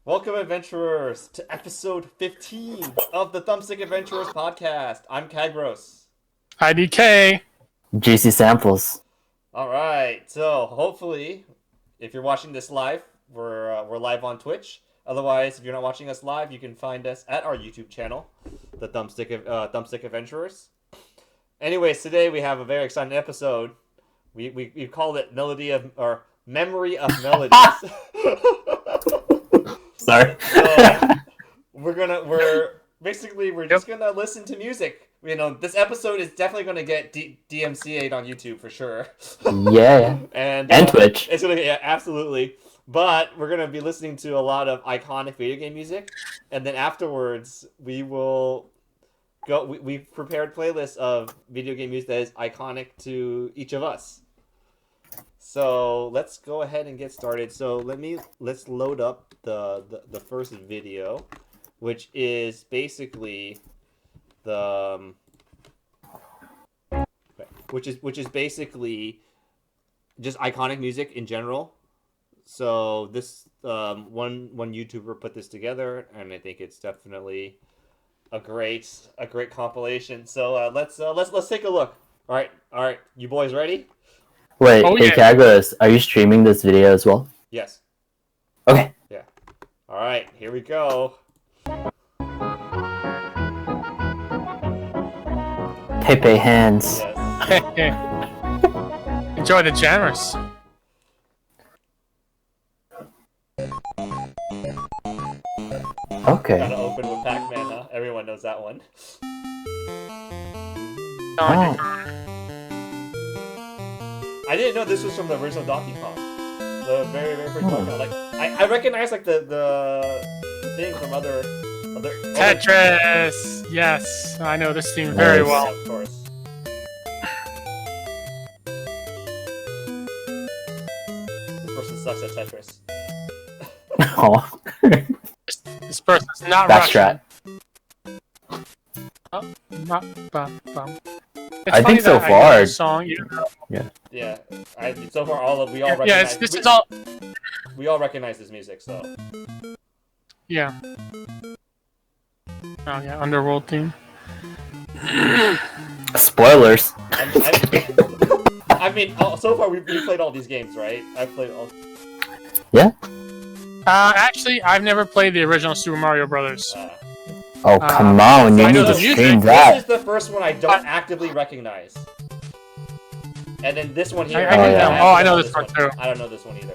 Welcome, adventurers, to episode 15 of the Thumbstick Adventurers podcast. I'm Kagros. IDK. Juicysamples. All right, so hopefully, if you're watching this live, we're live on Twitch. Otherwise, if you're not watching us live, you can find us at our YouTube channel, the Thumbstick Adventurers. Anyways, today we have a very exciting episode. We called it Memory of Melodies. Sorry. So, we're just gonna listen to music. You know, this episode is definitely gonna get DMCA'd on YouTube for sure. Yeah. and Twitch. It's gonna absolutely. But we're gonna be listening to a lot of iconic video game music, and then afterwards we will go. We've prepared playlists of video game music that is iconic to each of us. So let's go ahead and get started. So let's load up the first video, which is basically which is basically just iconic music in general. So this one YouTuber put this together, and I think it's definitely a great compilation. So let's take a look. All right, you boys ready? Wait, hey Kagros, are you streaming this video as well? Yes. Okay. Yeah. All right, here we go. Pepe hands. Yes. Enjoy the jammers. Okay. Gotta open with Pac-Man, huh? Everyone knows that one. Oh. I didn't know this was from the original Donkey Kong. The very first Donkey Kong. Like, I recognize like the thing from other Tetris! Yes, I know this theme very well. Yeah, of course. This person sucks at Tetris. Oh. This person's not That's Russian. right. Oh, it's I think funny so that far. I know the song, you know. Yeah. So far, we all recognize. Yeah, this is all. We all recognize this music, so. Yeah. Oh yeah, Underworld theme. Spoilers. I mean, so far we played all these games, right? I've played all. Yeah. Actually, I've never played the original Super Mario Brothers. Oh, come on, you I need know to the music. stream This that. is the first one I don't actively recognize. And then this one here. I know this one too. I don't know this one either.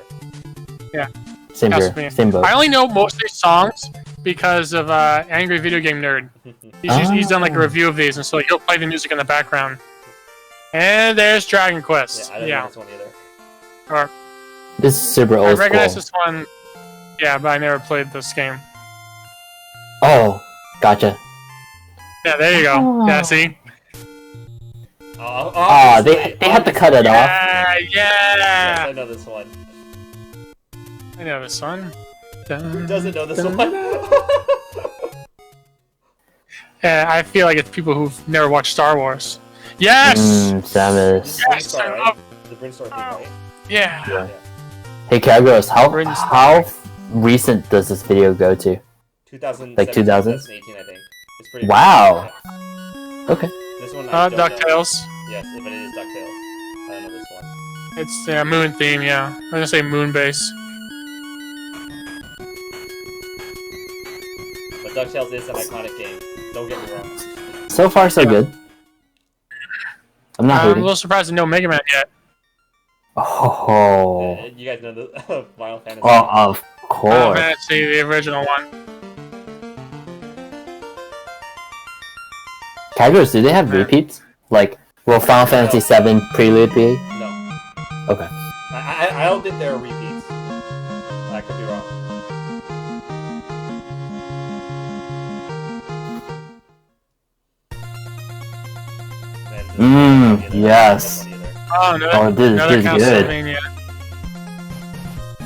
Yeah. Same Trust here. me. Same boat. I only know most of these songs because of Angry Video Game Nerd. He's done like a review of these, and so he'll play the music in the background. And there's Dragon Quest. Yeah, I don't know this one either. Or, This is super I old recognize school. this one. Yeah, but I never played this game. Oh, gotcha. Yeah, there you go. Yeah, see? Ah, they have to cut it off. Yes, Yeah! I know this one. I know this one. Who doesn't know this one? Yeah, I feel like it's people who've never watched Star Wars. Yes! Samus. Yes! Brinstar, right? The Brinstar thing, right? Yeah. Yeah. Hey Kagros, Brinstar. how recent does this video go to? 2000. Like 2000s? 2018, I think. It's pretty. Wow. Yeah. Okay. This one. I don't know. DuckTales. Yes, but it is DuckTales. I don't know this one. It's Moon theme, yeah. I was gonna say Moon base. But DuckTales is an iconic game. Don't get me wrong. So far, so good. I'm not I'm a hating. little surprised to know Mega Man yet. Oh. You guys know the Final Fantasy. Oh, of course. Fantasy, the original one. Kagros, do they have repeats? Like, will Final Fantasy VII Prelude be? No. Okay. I don't think there are repeats. I could be wrong. Yes. Oh, no, Oh, this another is good. Castlevania.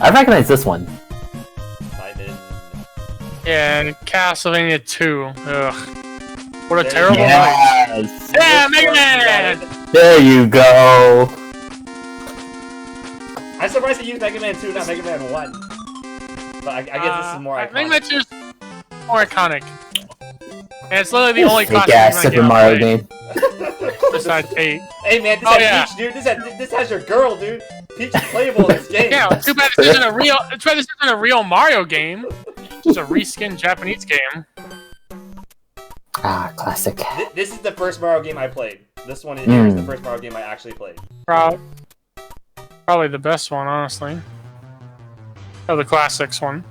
I recognize this one. Simon. Yeah, and Castlevania 2. Ugh. What a There terrible you go. night. Yes. Yeah, Mega Man! There you go. I'm surprised they used Mega Man 2, not Mega Man 1. But I guess this is more I iconic. think that's just more iconic. And it's literally the only Fake classic ass Super Mario game. besides 8. Hey man, this has Peach, dude. This has your girl, dude. Peach is playable in this game. Yeah, too bad this isn't a real Mario game. It's just a reskinned Japanese game. Ah, classic. This is the first Mario game I played. This one here is the first Mario game I actually played. Probably the best one, honestly. Oh, the classics one.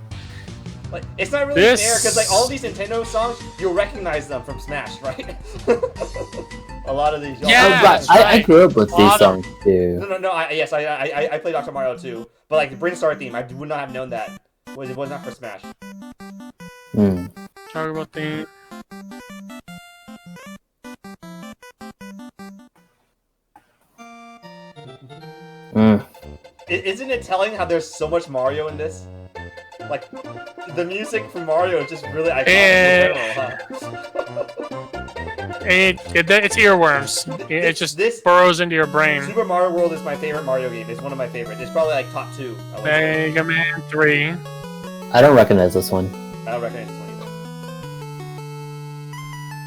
Like, it's not really fair because like all these Nintendo songs, you'll recognize them from Smash, right? A lot of these. Yeah, but I grew up with these songs too. No. I played Dr. Mario too, but like the Brainstar theme, I would not have known that. It was not for Smash. Talk about the. Isn't it telling how there's so much Mario in this? Like, the music from Mario is just really iconic in general, huh? It's earworms. It just burrows into your brain. Super Mario World is my favorite Mario game. It's one of my favorites. It's probably like top 2. Mega Man 3. I don't recognize this one. I don't recognize this one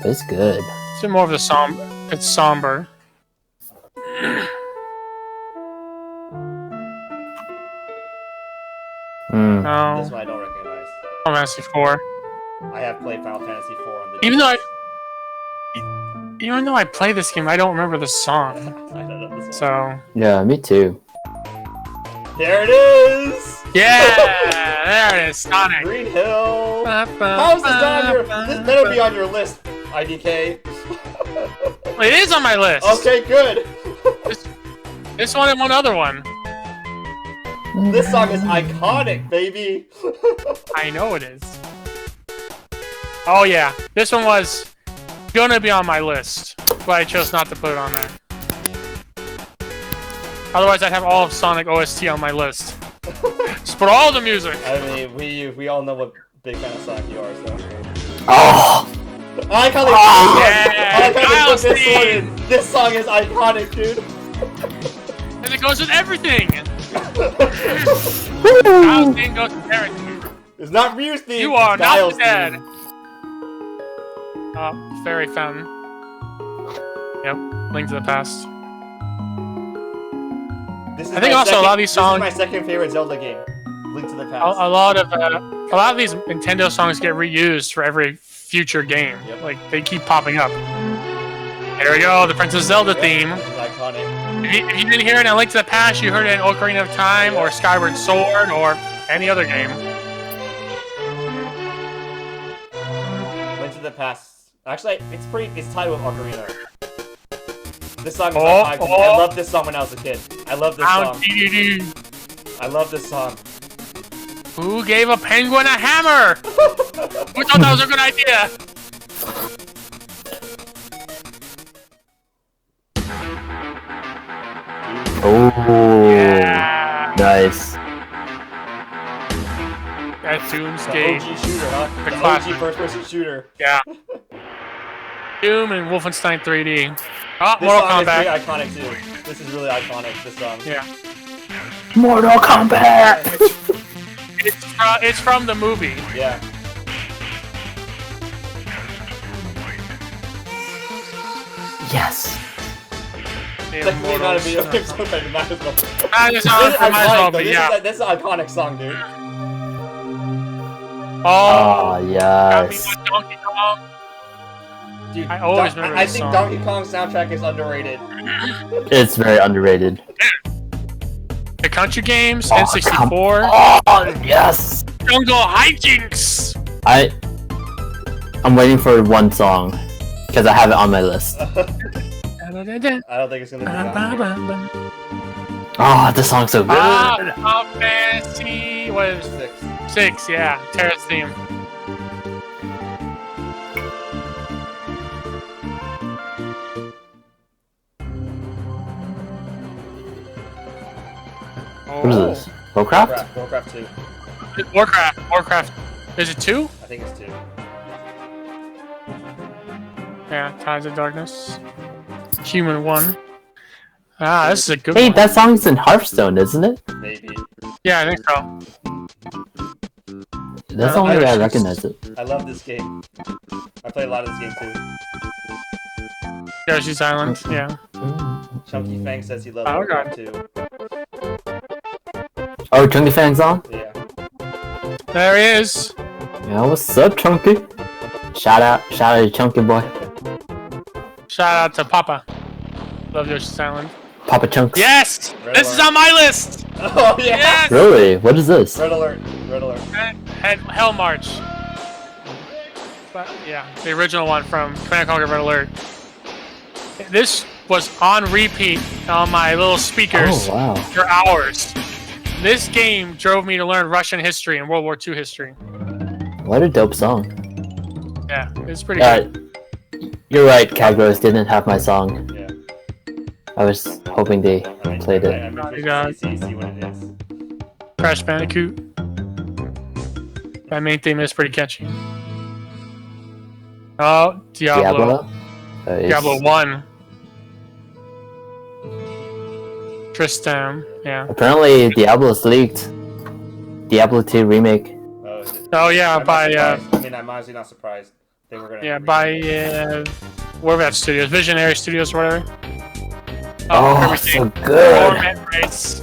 either. It's good. It's more of the somber. It's somber. No. This one I don't recognize. Final Fantasy 4. I have played Final Fantasy 4 on the Even though I play this game, I don't remember the song. I don't know this one. So. Yeah, me too. There it is! Yeah! There it is, Sonic. Green Hill! How is this not on your... This better be on your list, IDK. It is on my list! Okay, good! This one and one other one. This song is iconic, baby! I know it is. Oh yeah, this one was gonna be on my list, but I chose not to put it on there. Otherwise, I'd have all of Sonic OST on my list. Just put all the music. I mean, we all know what big fan of Sonic you are, so. Oh! I like how they put this one in. This song is iconic, dude. And it goes with everything. Kyle's theme goes with everything. It's not Ryu's theme. You are Kyle's not dead. theme. Fairy Fountain. Yep, Link to the Past. This is I think also a lot of these songs. This is my second favorite Zelda game. Link to the Past. A lot of these Nintendo songs get reused for every future game. Yep. Like they keep popping up. There we go, the Princess Zelda theme. This is iconic. If you didn't hear it in Link to the Past, you heard it in Ocarina of Time or Skyward Sword or any other game. Link to the Past. Actually, it's tied with Ocarina. This song is iconic. I loved this song when I was a kid. I love this song. I love this song. Who gave a penguin a hammer? Who thought that was a good idea? Oh, Yeah. nice. That's The Doomsday. OG shooter, huh? The The classic. OG first-person shooter. Yeah. Doom and Wolfenstein 3D. Oh, This Mortal song Kombat. is pretty iconic too. This is really iconic. This song. Yeah. Mortal Kombat! It's from the movie. Yeah. Yes. Technically not a video game song, but it might as well. Might as well, but yeah. This is an iconic song, dude. Oh, Got me yes. with Donkey Kong. Dude, I always remember I this think song. Donkey Kong's soundtrack is underrated. It's very underrated. The country games, Oh, N64, Oh, yes! Jungle Hijinks. I'm waiting for one song, because I have it on my list. I don't think it's gonna be that. Oh, this song's so good. Final Fantasy, what is it? 6, yeah. Terra's theme. What is this? Warcraft? Warcraft 2. Warcraft. Is it 2? I think it's 2. Yeah, Tides of Darkness. Human 1. Ah, this is a good Hey, one. that song's in Hearthstone, isn't it? Maybe. Yeah, I think so. That's the only way I recognize it. I love this game. I play a lot of this game too. Yoshi's Island, yeah. Chunky Fang says he loves Oh, it God. too. Oh, Chunky Fang's on? Yeah. There he is. Yeah, what's up, Chunky? Shout out to Chunky boy. Shout out to Papa. Love Yoshi's Island. Papa Chunks. Yes! Red This alert. is on my list! Oh yeah. Yes! Really? What is this? Red alert. Red alert. Hell March. But yeah, the original one from Command & Conquer Red Alert. This was on repeat on my little speakers Oh, wow. for hours. This game drove me to learn Russian history and World War II history. What a dope song. Yeah, it's pretty good. You're right, Kagros didn't have my song. Yeah. I was hoping they played it. I'm You got it. see what it is. Crash Bandicoot. That main theme is pretty catchy. Oh, Diablo. Diablo 1. Tristan, yeah. Apparently, Diablo's leaked. Diablo 2 remake. Oh, is it? Oh yeah, I'm by not surprised. I mean, I'm honestly not surprised. They were gonna. yeah, by whatever that studios, Visionary Studios or whatever. Oh, everything. so good. Torment rates.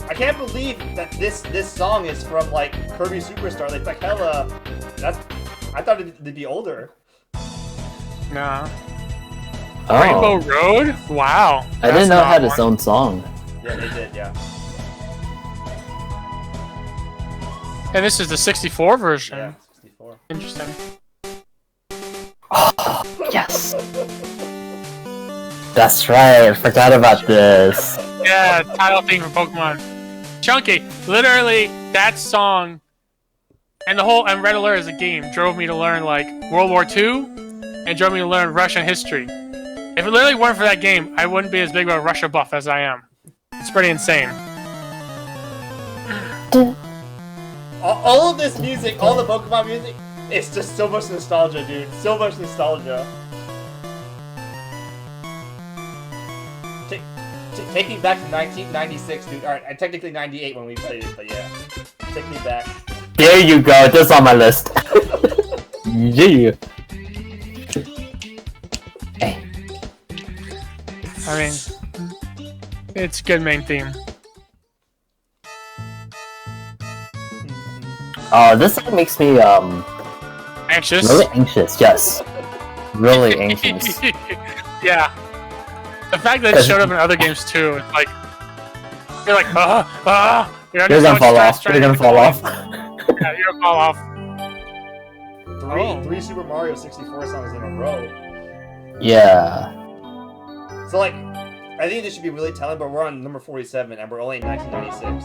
I can't believe that this song is from like Kirby Superstar. Like hella. That's. I thought it'd be older. Nah. Oh, Rainbow Road? Wow. I didn't know it had its own song. Yeah, they did. Yeah. And this is the 64 version. Yeah. 64. Interesting. Oh, yes. That's right. I forgot about this. Yeah, title theme for Pokemon. Chunky. Literally, that song and the whole and Red Alert as a game drove me to learn like World War II and drove me to learn Russian history. If it literally weren't for that game, I wouldn't be as big of a Russia buff as I am. It's pretty insane. All of this music, all the Pokemon music, it's just so much nostalgia, dude. So much nostalgia. Take me back to 1996, dude. Alright, technically 98 when we played it, but yeah. Take me back. There you go. That's on my list. Yeah. Hey. I mean, it's a good main theme. Oh, this song makes me Anxious? really anxious. Yes, really anxious. Yeah. The fact that it showed up in other games too, it's like you're like you're You're gonna fall off. You're gonna fall off. Yeah, you're gonna fall off. Three Super Mario 64 songs in a row. Yeah. So like, I think this should be really telling, but we're on number 47 and we're only in 1996.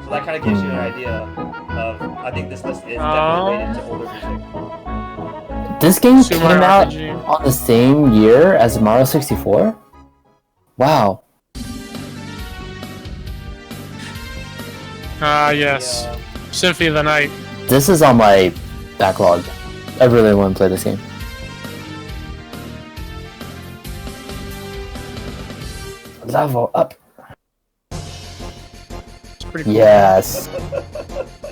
So that kind of gives you an idea of, I think this list is definitely weighted to older music. This game Super came Mario out RPG. on the same year as Mario 64? Wow. Yes. Yeah. Symphony of the Night. This is on my backlog. I really want to play this game. Level up. It's pretty cool. Yes.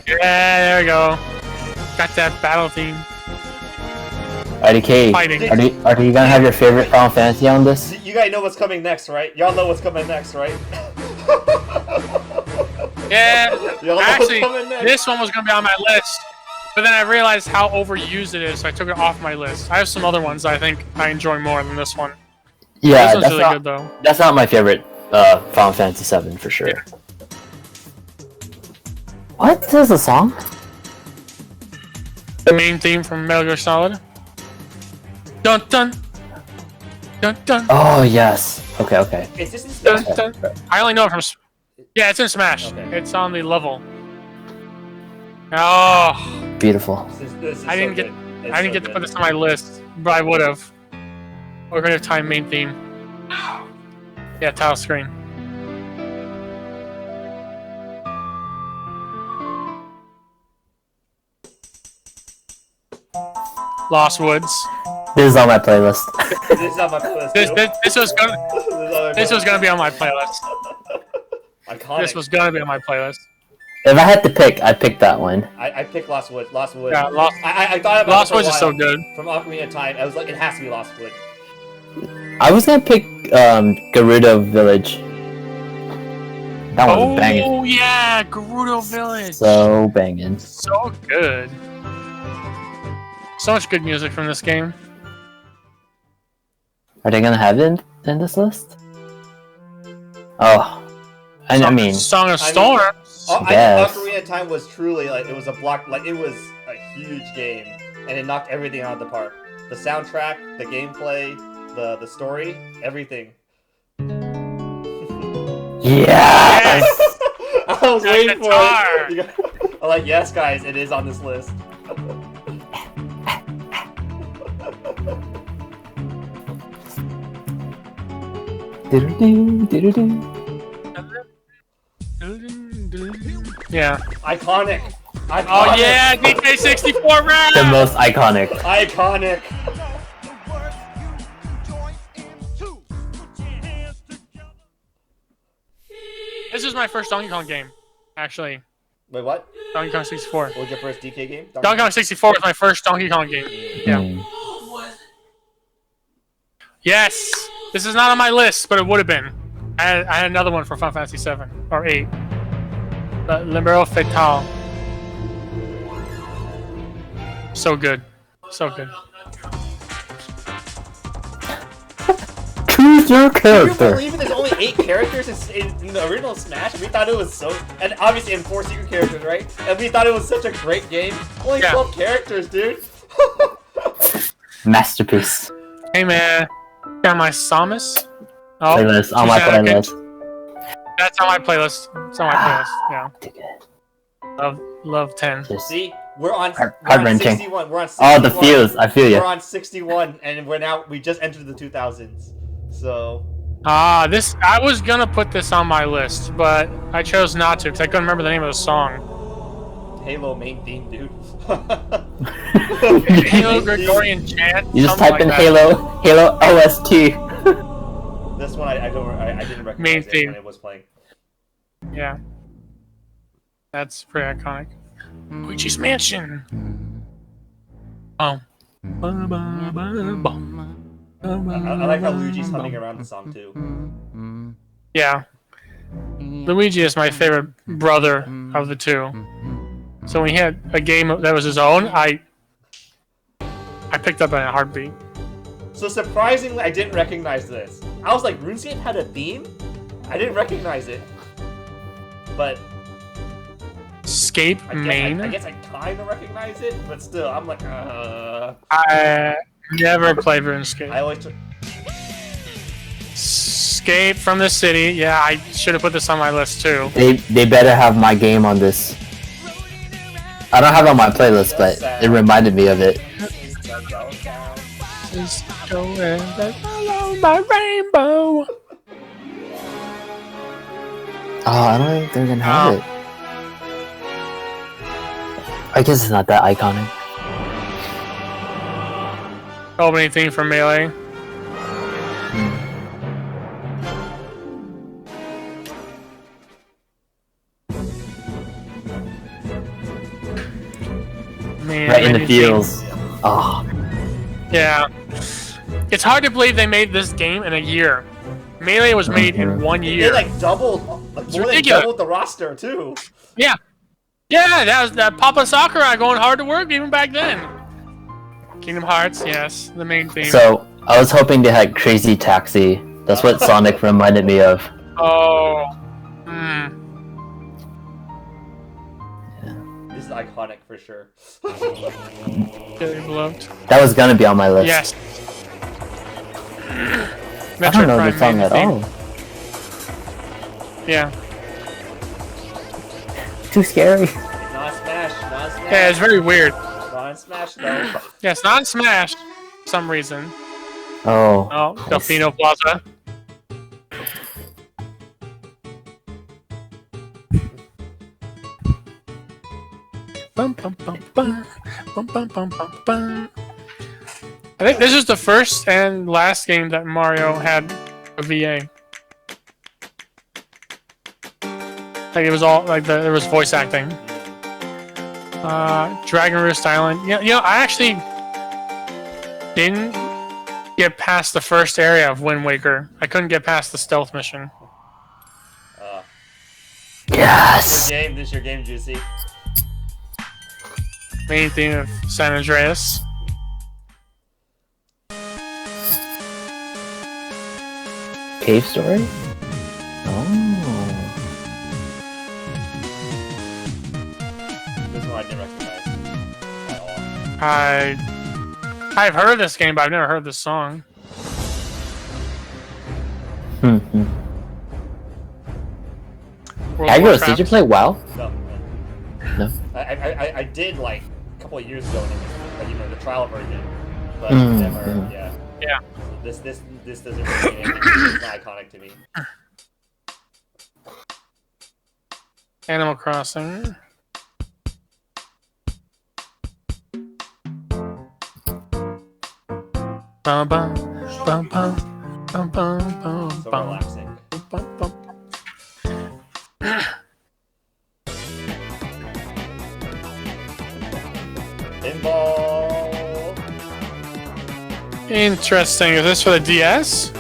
Yeah, there we go. Got that battle theme. IDK, Fighting. are you gonna have your favorite Final Fantasy on this? You guys know what's coming next, right? Y'all know what's coming next, right? Yeah. Y'all know Actually, what's coming next. this one was gonna be on my list, but then I realized how overused it is, so I took it off my list. I have some other ones I think I enjoy more than this one. Yeah, This one's that's really not, good though. that's not my favorite Final Fantasy 7 for sure. Yeah. What? This is a song? The main theme from Metal Gear Solid. Dun dun. Dun dun. Oh, yes. Okay, okay. Is this in Dun, Smash? dun. I only know it from. Yeah, it's in Smash. Okay. It's on the level. Oh, Beautiful. This is I didn't so get. good. It's I didn't so get to good. put this on my list, but I would have. Ocarina of Time main theme. Yeah, title screen. Lost Woods. This is on my playlist. This is on my playlist. This was gonna. This is on my This was playlist. gonna be on my playlist. Iconic. This was gonna be on my playlist. If I had to pick, I'd pick that one. I picked Lost Woods. Lost Woods. Yeah, Lost. I thought about Lost it for a Woods is so while. good. From Ocarina of Time, I was like, it has to be Lost Woods. I was gonna pick Garuda Village. That one's banging. Oh yeah, Garuda Village. So banging. So good. So much good music from this game. Are they gonna have it in this list? Oh, I mean, Song of Storms. I Yes. think Ocarina of Time was truly like it was a block, like it was a huge game, and it knocked everything out of the park. The soundtrack, the gameplay, the story, everything. yes. I was That waiting guitar. for it. I'm like, yes, guys, it is on this list. Yeah. Iconic. Oh yeah, DK64 rap. The most iconic. Iconic. This is my first Donkey Kong game, actually. Wait, what? Donkey Kong 64. What was your first DK game? Donkey Kong 64 was my first Donkey Kong game. Yeah. Mm. Yes! This is not on my list, but it would have been. I had another one for Final Fantasy 7 or 8. Limero Fatale. So good. So good. Choose your Can you character. believe it? There's only 8 characters in the original Smash, and we thought it was so... And obviously in 4 secret characters, right? And we thought it was such a great game. Only 12 characters, dude. Masterpiece. Hey man. Got my Samus. Oh, Playlist on my playlist. That's on my playlist. It's on my playlist. Yeah. Too good. Love 10. Just See? We're on heart-wrenching. 61. We're on 61. Oh, the feels. I feel We're you. on 61, and we just entered the 2000s. So... I was gonna put this on my list, but I chose not to because I couldn't remember the name of the song. Halo main theme, dude. Halo Gregorian chant. You just something type in like that. Halo OST. This one I didn't recognize Main it theme. when it was playing. Yeah. That's pretty iconic. Luigi's Mansion. Oh. I like how Luigi's humming around the song too. Yeah. Luigi is my favorite brother of the two. So when he had a game that was his own, I picked up in a heartbeat. So surprisingly, I didn't recognize this. I was like, RuneScape had a theme? I didn't recognize it. But Scape main. I guess I kind of recognize it, but still, I'm like, I never played RuneScape. I always took... Escape from the City. Yeah, I should have put this on my list too. They better have my game on this. I don't have it on my playlist, but it reminded me of it. Just go and follow my rainbow. Oh, I don't think they're gonna have it. I guess it's not that iconic. Opening theme for Melee. Man, Right in the menu feels. Oh, Yeah. It's hard to believe they made this game in a year. Melee was made in 1 year. They like doubled, like more than ridiculous. doubled the roster too. Yeah. Yeah, that was that Papa Sakurai going hard to work even back then. Kingdom Hearts, yes, the main theme. so I was hoping they had Crazy Taxi. That's what Sonic reminded me of. Oh. Hmm. This is iconic for sure. Dearly beloved. That was gonna be on my list. Yes. I don't know the song at all. Yeah. Too scary. Not Smash, not Smash. Yeah, it's very weird. Not Smash though. Yeah, it's not Smash for some reason. Oh. Oh, I Delfino Plaza. Bum, bum, bum, bum. Bum, bum, bum, bum, bum. I think this is the first and last game that Mario had a VA. Like it was all like there was voice acting. Dragon Roost Island. Yeah, I actually didn't get past the first area of Wind Waker. I couldn't get past the stealth mission. Yes. This is your game, Juicy. Main theme of San Andreas. Cave story? Oh. This one I didn't recognize at all. I've heard of this game, but I've never heard this song. Kagros, did you play WoW? No. No. I did like a couple of years ago, like, you know, the trial version, but never. Yeah. Yeah. This doesn't really mean anything. It's not iconic to me. Animal Crossing. Bum bum bum bum bum bum bum So bum relaxing. bum bum. Pinball. Interesting. Is this for the DS?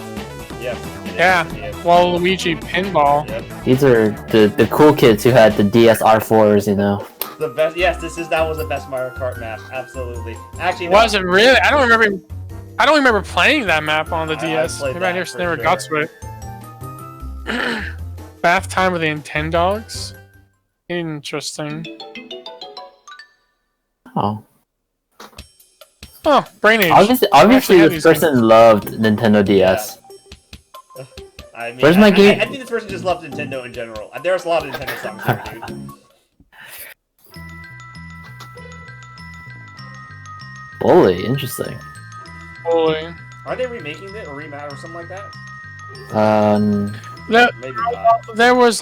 Yes. Yeah. Yes. Waluigi Pinball. Yep. These are the cool kids who had the DSR4s, you know. The best. Yes, that was the best Mario Kart map. Absolutely. Actually, no. Was it really? I don't remember playing that map on the DS. played Maybe I that just for never sure. got to it. Bath time with the Nintendogs. Interesting. Oh. Oh, Brain Age. Obviously Actually, had this these person loved Nintendo DS. I mean, Where's my game? I think this person just loved Nintendo in general. There's a lot of Nintendo songs here, dude. Bully, interesting. Boy. Are they remaking it or or something like that? Maybe not. There was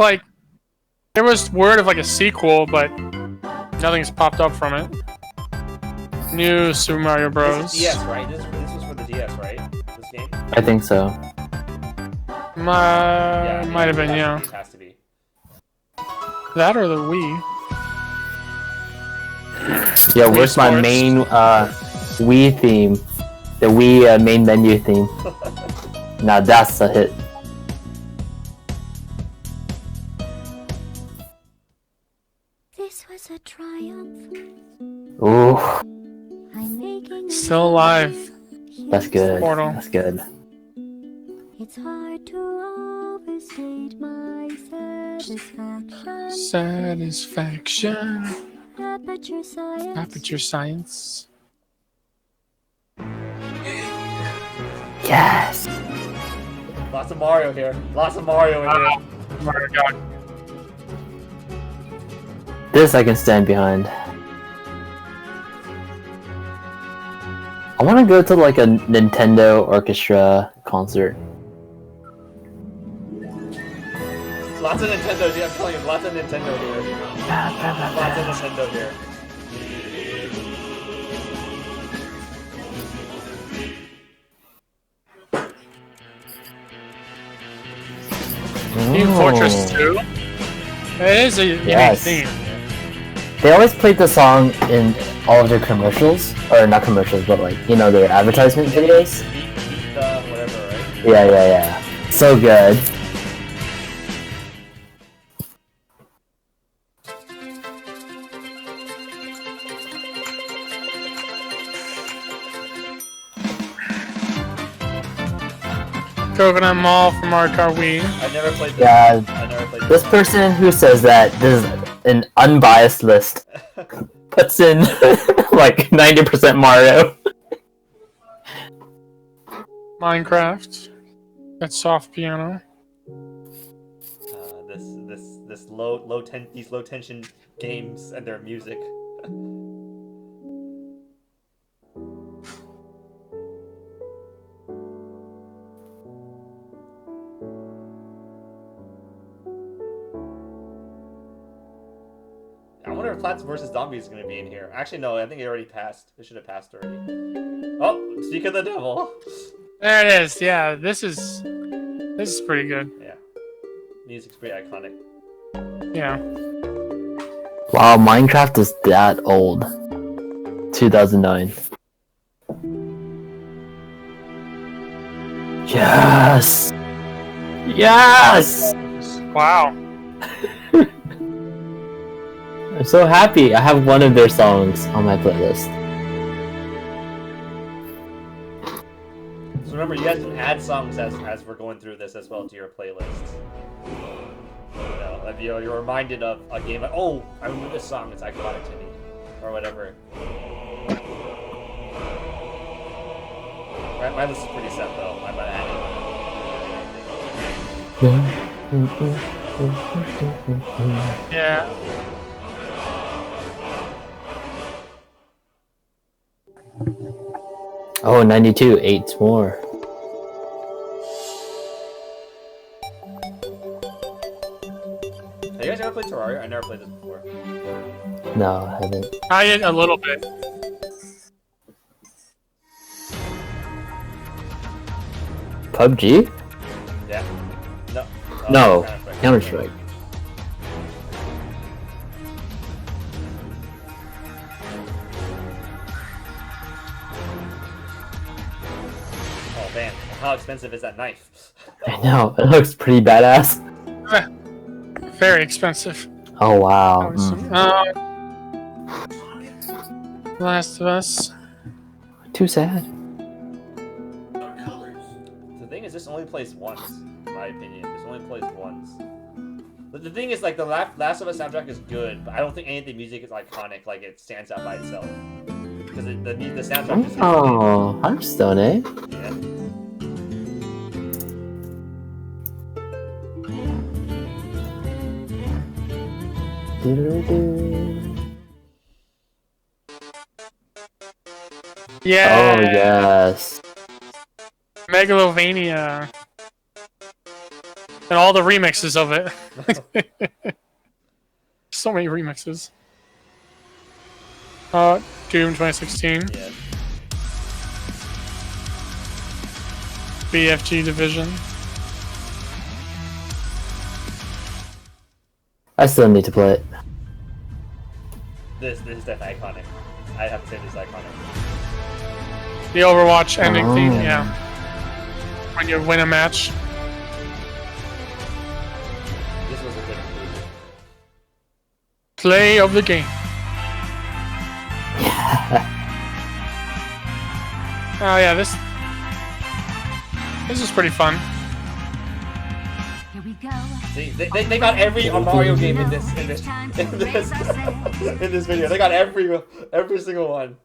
word of like a sequel, but nothing's popped up from it. New Super Mario Bros. This is DS, right? This was for the DS, right? This game? I think so. Might have been, yeah. It has to be. That or the Wii. Yeah, Wii where's my Sports. main Wii theme? The Wii main menu theme. Now that's a hit. This was a triumph. Ooh, I'm making Still alive. that's good. Portal. That's good. It's hard to overstate my satisfaction. Satisfaction. Aperture science. Aperture Science. Yes. Lots of Mario here. Lots of Mario in here. Mario God. This I can stand behind. I want to go to like a Nintendo orchestra concert. Lots of Nintendo here. I'm telling you, lots of Nintendo here. Lots of Nintendo here. Team Fortress 2. It is a unique Yes. theme. They always played the song in all of their commercials, or not commercials, but like, you know, their advertisement videos. Beat whatever, right? Yeah. So good. Coconut Mall from Mario Kart Wii. I never played this. Yeah, I never played this person who says that this is an unbiased list puts in like 90% Mario. Minecraft. That's soft piano. These low tension games and their music. I wonder if Plants vs. Zombies is going to be in here. Actually, no, I think it already passed. It should have passed already. Oh, Speak of the Devil. There it is. Yeah, this is pretty good. Yeah. Music's pretty iconic. Yeah. Wow, Minecraft is that old. 2009. Yes! Yes! Wow. I'm so happy. I have one of their songs on my playlist. So remember, you guys can add songs as we're going through this as well to your playlist. If you're reminded of a game, like, oh, I remember this song, it's iconic to me, or whatever. My list is pretty set though. I'm not adding Yeah. Oh, 92, 8 more. Have you guys ever played Terraria? I never played this before. No, I haven't. I did a little bit. PUBG? Yeah. No. No, Counter-Strike. Oh man, how expensive is that knife? I know, it looks pretty badass. Very expensive. Oh wow. Last of Us. Too sad. The thing is, this only plays once, in my opinion. This only plays once. But the thing is, like, the Last of Us soundtrack is good, but I don't think any of the music is iconic, like it stands out by itself. Because the soundtrack is Oh, Hearthstone, eh? yeah. Yeah. Oh yes. Megalovania. And all the remixes of it. So many remixes. Doom 2016. Yeah. BFG Division. I still need to play it. This is definitely iconic. I have to say this is iconic. The Overwatch ending Oh. theme, yeah. When you win a match. This was a good improvement. Play of the game. Oh yeah, this is pretty fun. Here we go. See, they got every Mario game in this in this video. They got every single one.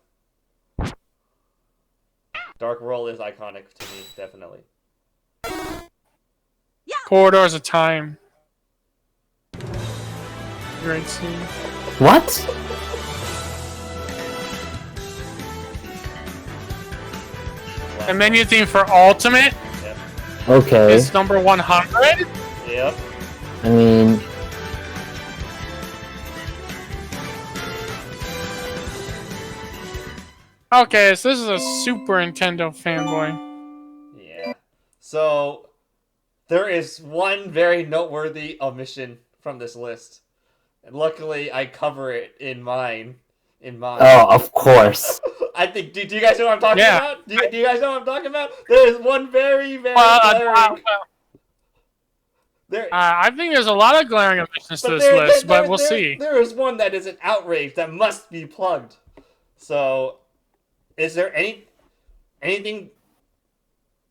Dark World is iconic to me, definitely. Corridors of Time. Great scene. What? The menu theme for Ultimate Yep. Okay. is number 100. Yep. I mean, Okay, so this is a Super Nintendo fanboy. Yeah. So there is one very noteworthy omission from this list. And luckily I cover it in mine. oh, of course. I think do you guys know what I'm talking Yeah. about? Do you guys know what I'm talking about? There is one very Well, there I think there's a lot of glaring omissions to But this there- list, there- but we'll there- see. There is one that is an outrage that must be plugged. So, is there anything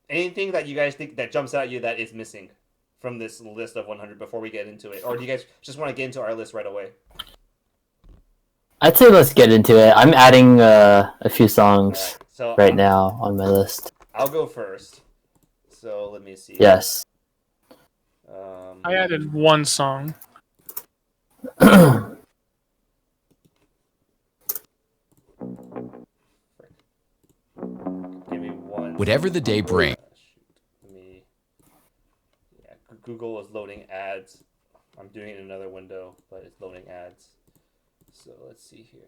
that you guys think that jumps out at you that is missing from this list of 100 before we get into it, or do you guys just want to get into our list right away? I'd say let's get into it. I'm adding a few songs Alright, so right now on my list. I'll go first. So let me see. Yes. I added one song. Give me one. Whatever the day brings. Shoot. Yeah, Google is loading ads. I'm doing it in another window, but it's loading ads. So let's see here.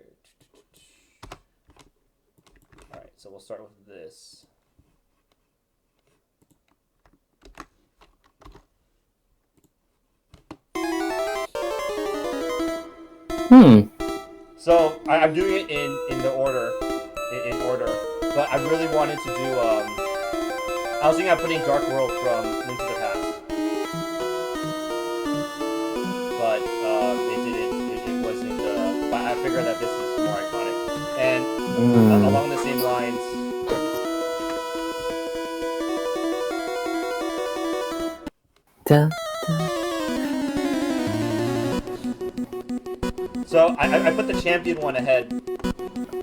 Alright, so we'll start with this. So I'm doing it in the order, in order. But I really wanted to do. I was thinking of putting Dark World from Link to the Past, but it didn't. It wasn't. But I figured that this is more iconic, and along the same lines. Dun, So I put the champion one ahead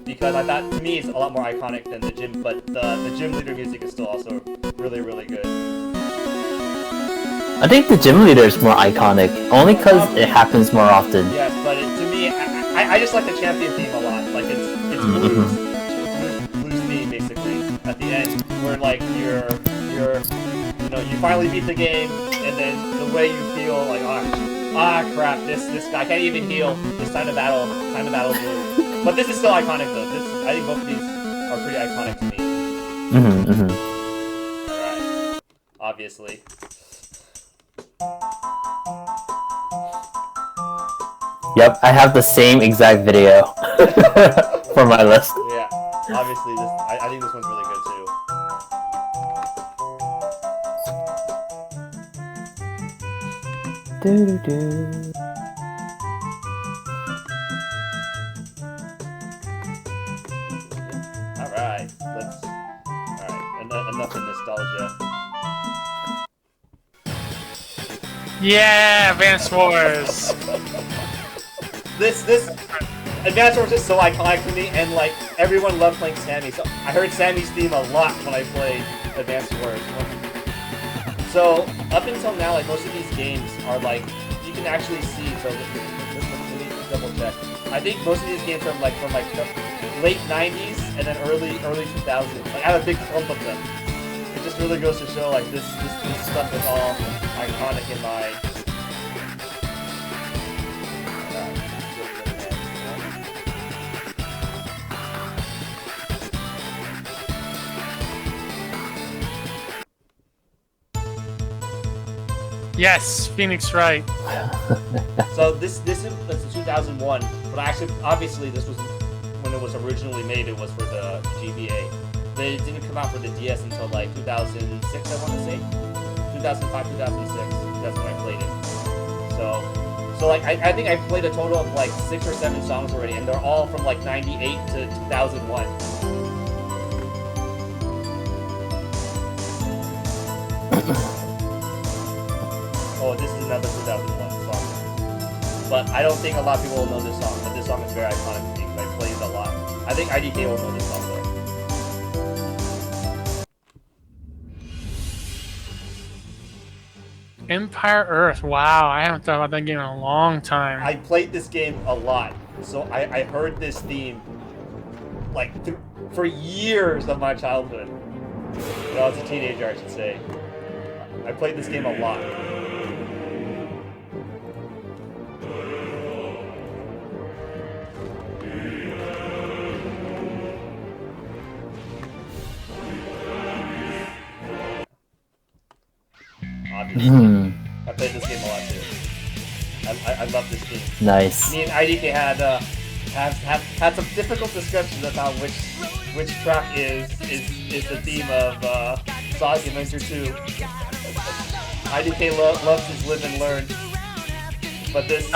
because I thought, to me, it's a lot more iconic than the gym, but the gym leader music is still also really, really good. I think the gym leader is more iconic, only because it happens more often. Yes, but to me, I just like the champion theme a lot. Like it's blues theme basically at the end, where like you're you finally beat the game, and then the way you feel like crap, this guy can't even heal. It's time to battle blue. But this is still iconic though. I think both of these are pretty iconic to me. Alright. Obviously. Yep, I have the same exact video for my list. Yeah. Obviously I think this one's really good too. Alright, enough of nostalgia. Yeah, Advance Wars. This Advance Wars is so iconic to me, and like everyone loved playing Sammy. So I heard Sammy's theme a lot when I played Advance Wars. So up until now, like most of these games are like you can actually see. So let me double check. I think most of these games are like from the late '90s and then early 2000s. Like I have a big clump of them. It just really goes to show like this stuff is all iconic in my. Yes, Phoenix Wright. So this is 2001, but actually, obviously, this was when it was originally made. It was for the GBA. But it didn't come out for the DS until like 2006, I want to say, 2005, 2006. That's when I played it. So like I think I played a total of like 6 or 7 songs already, and they're all from like '98 to 2001. Oh, this is another 2001 song. But I don't think a lot of people will know this song, but this song is very iconic to me because I play it a lot. I think IDK will know this song though. Empire Earth. Wow, I haven't thought about that game in a long time. I played this game a lot, so I heard this theme like for years of my childhood. When I was a teenager, I should say. I played this game a lot. Obviously. I played this game a lot too. I love this game. Nice. Me and IDK had some difficult discussions about which track is the theme of Sonic Adventure 2. IDK loves his Live and Learn, but this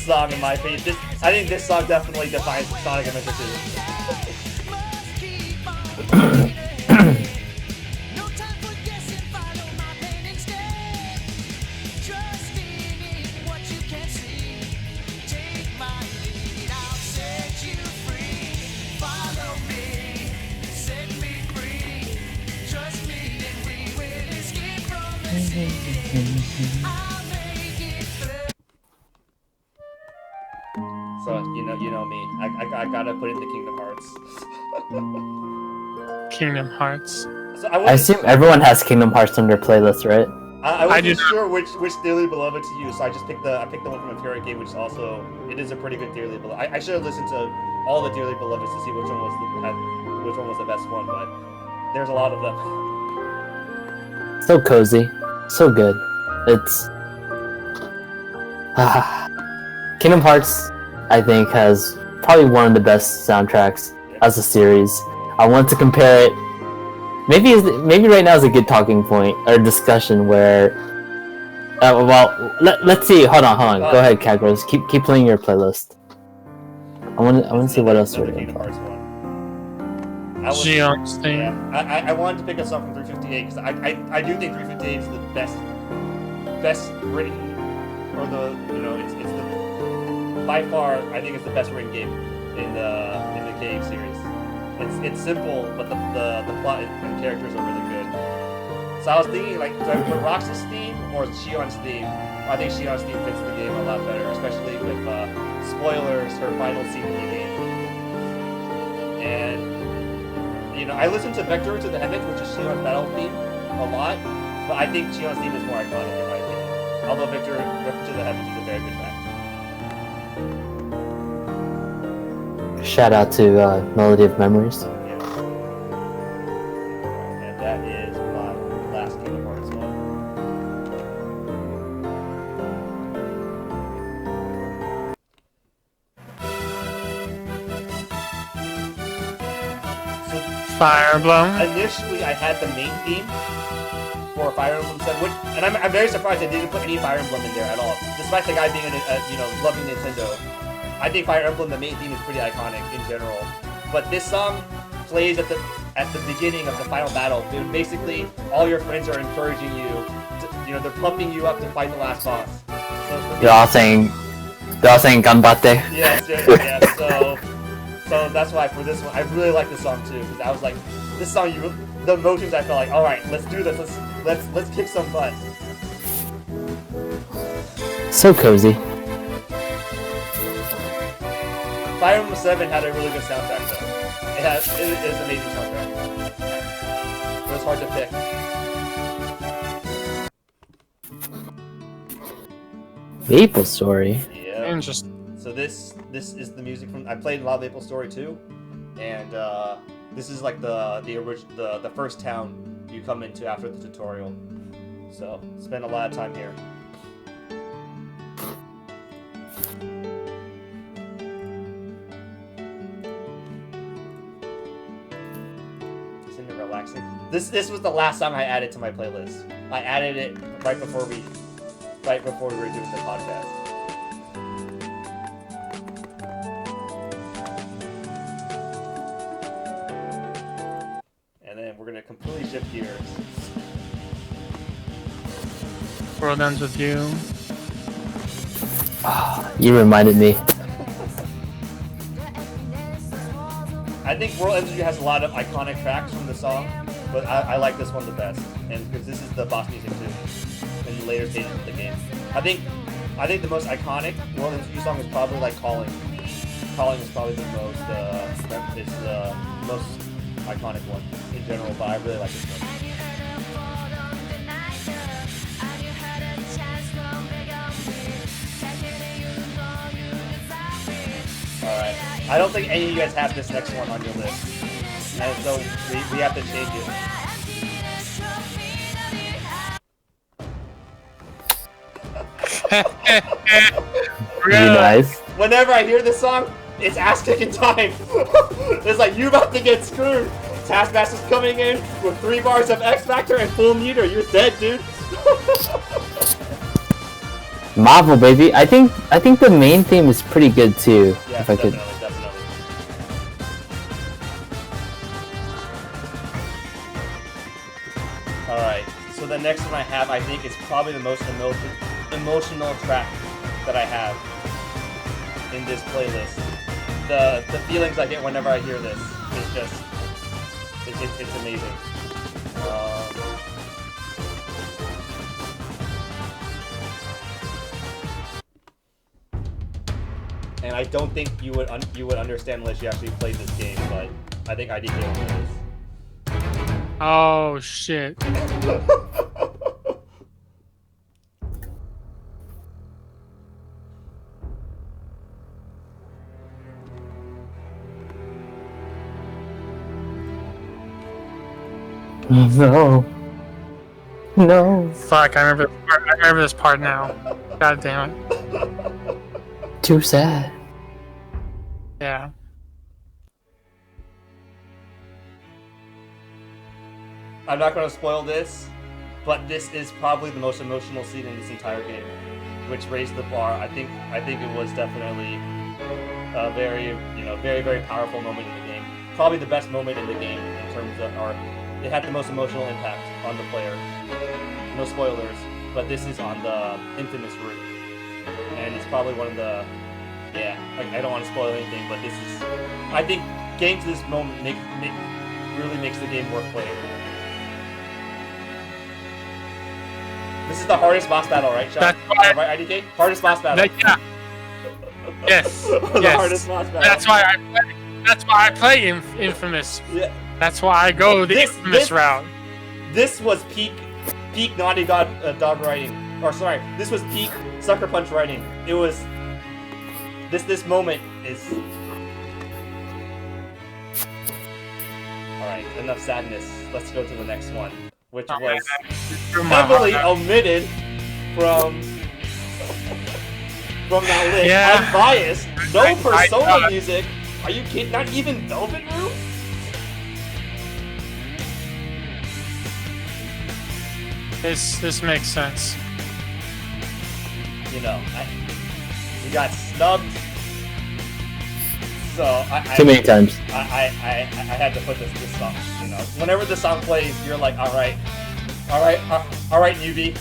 song, in my opinion, I think this song definitely defines Sonic Adventure 2. So you know me. I gotta put in the Kingdom Hearts. Kingdom Hearts. So I assume everyone has Kingdom Hearts on their playlist, right? I wasn't sure which Dearly Beloved to use, so I just picked the one from Imperial Game, which also it is a pretty good Dearly Beloved. I should have listened to all the Dearly Beloveds to see which one was the best one, but there's a lot of them. So cozy, so good. It's Kingdom Hearts, I think, has probably one of the best soundtracks as a series. I want to compare it. Maybe right now is a good talking point or discussion where. Let's see. Hold on. Go ahead, Kagros. Keep playing your playlist. I want to see what else we're Kingdom gonna Hearts play. one. I wanted to pick a song from 358 because I do think 358 is the best written, or it's the by far I think it's the best written game in the KH series. It's simple, but the plot and characters are really good. So I was thinking like, do I put Rox's theme or Shion's theme? I think Shion's theme fits the game a lot better, especially with spoilers, her final scene in the game. And I listened to Vector to the Heavens, which is Shion's battle theme, a lot, but I think Shion's theme is more iconic in my opinion. Although Vector to the Heavens is a very good track. Shout out to Melody of Memories. Yes. And that is my last Kingdom Hearts one. Fire Emblem. Initially, I had the main theme for Fire Emblem 7, and I'm very surprised I didn't put any Fire Emblem in there at all. Despite the guy being loving Nintendo, I think Fire Emblem, the main theme, is pretty iconic in general. But this song plays at the beginning of the final battle. Dude, basically, all your friends are encouraging you. They're pumping you up to fight the last boss. So They're all saying "Ganbatte." Yes. So that's why for this one, I really like this song too, because I was like, this song, the emotions I felt like, all right, let's do this, let's kick some butt. So cozy. Fire Emblem 7 had a really good soundtrack though. It is an amazing soundtrack. It was hard to pick. Maple Story. Yeah. Interesting. So this is the music from. I played a lot of Maple Story too, and this is like the first town you come into after the tutorial. So spend a lot of time here. Isn't it relaxing? This was the last song I added to my playlist. I added it right before we were doing the podcast. We're gonna completely shift gears. World Ends With You. You reminded me. I think World Ends With You has a lot of iconic tracks from the song, but I like this one the best, and because this is the boss music too, in the later stages of the game. I think the most iconic World Ends With You song is probably like Calling. Calling is probably the most most iconic one in general, but I really like this one. Alright. I don't think any of you guys have this next one on your list. And so we have to change it. Really nice. Whenever I hear this song, it's ass-kicking time. It's like, you're about to get screwed. Taskmaster's coming in with 3 bars of X Factor and full meter. You're dead, dude. Marvel, baby. I think the main theme is pretty good too. Yeah, if I definitely. Alright, so the next one I have, I think, is probably the most emotional track that I have in this playlist. The feelings I get whenever I hear this is just, it's amazing. And I don't think you would understand unless you actually played this game, but I think IDK will know this. Oh shit. No. No. Fuck, I remember this part now. God damn it. Too sad. Yeah. I'm not going to spoil this, but this is probably the most emotional scene in this entire game, which raised the bar. I think it was definitely a very, very, very powerful moment in the game. Probably the best moment in the game in terms of art. It had the most emotional impact on the player. No spoilers, but this is on the infamous route, and it's probably one of the. Yeah, I don't want to spoil anything, but this is. I think getting to this moment really makes the game worth playing. This is the hardest boss battle, right, Sean? That's why, right, IDK? Hardest boss battle. Yeah. Yes. The Yes. hardest boss battle. That's why I play Infamous. Yeah. That's why I go the Infamous route. This was peak Naughty Dog writing. Or sorry, this was peak Sucker Punch writing. It was this moment is. All right, enough sadness. Let's go to the next one, which was heavily omitted from that list. Yeah. I'm biased. No Persona music. Are you kidding? Not even Velvet Room? This makes sense. You we got snubbed. So Too many times. I had to put this song. Whenever the song plays, you're like, all right, newbie,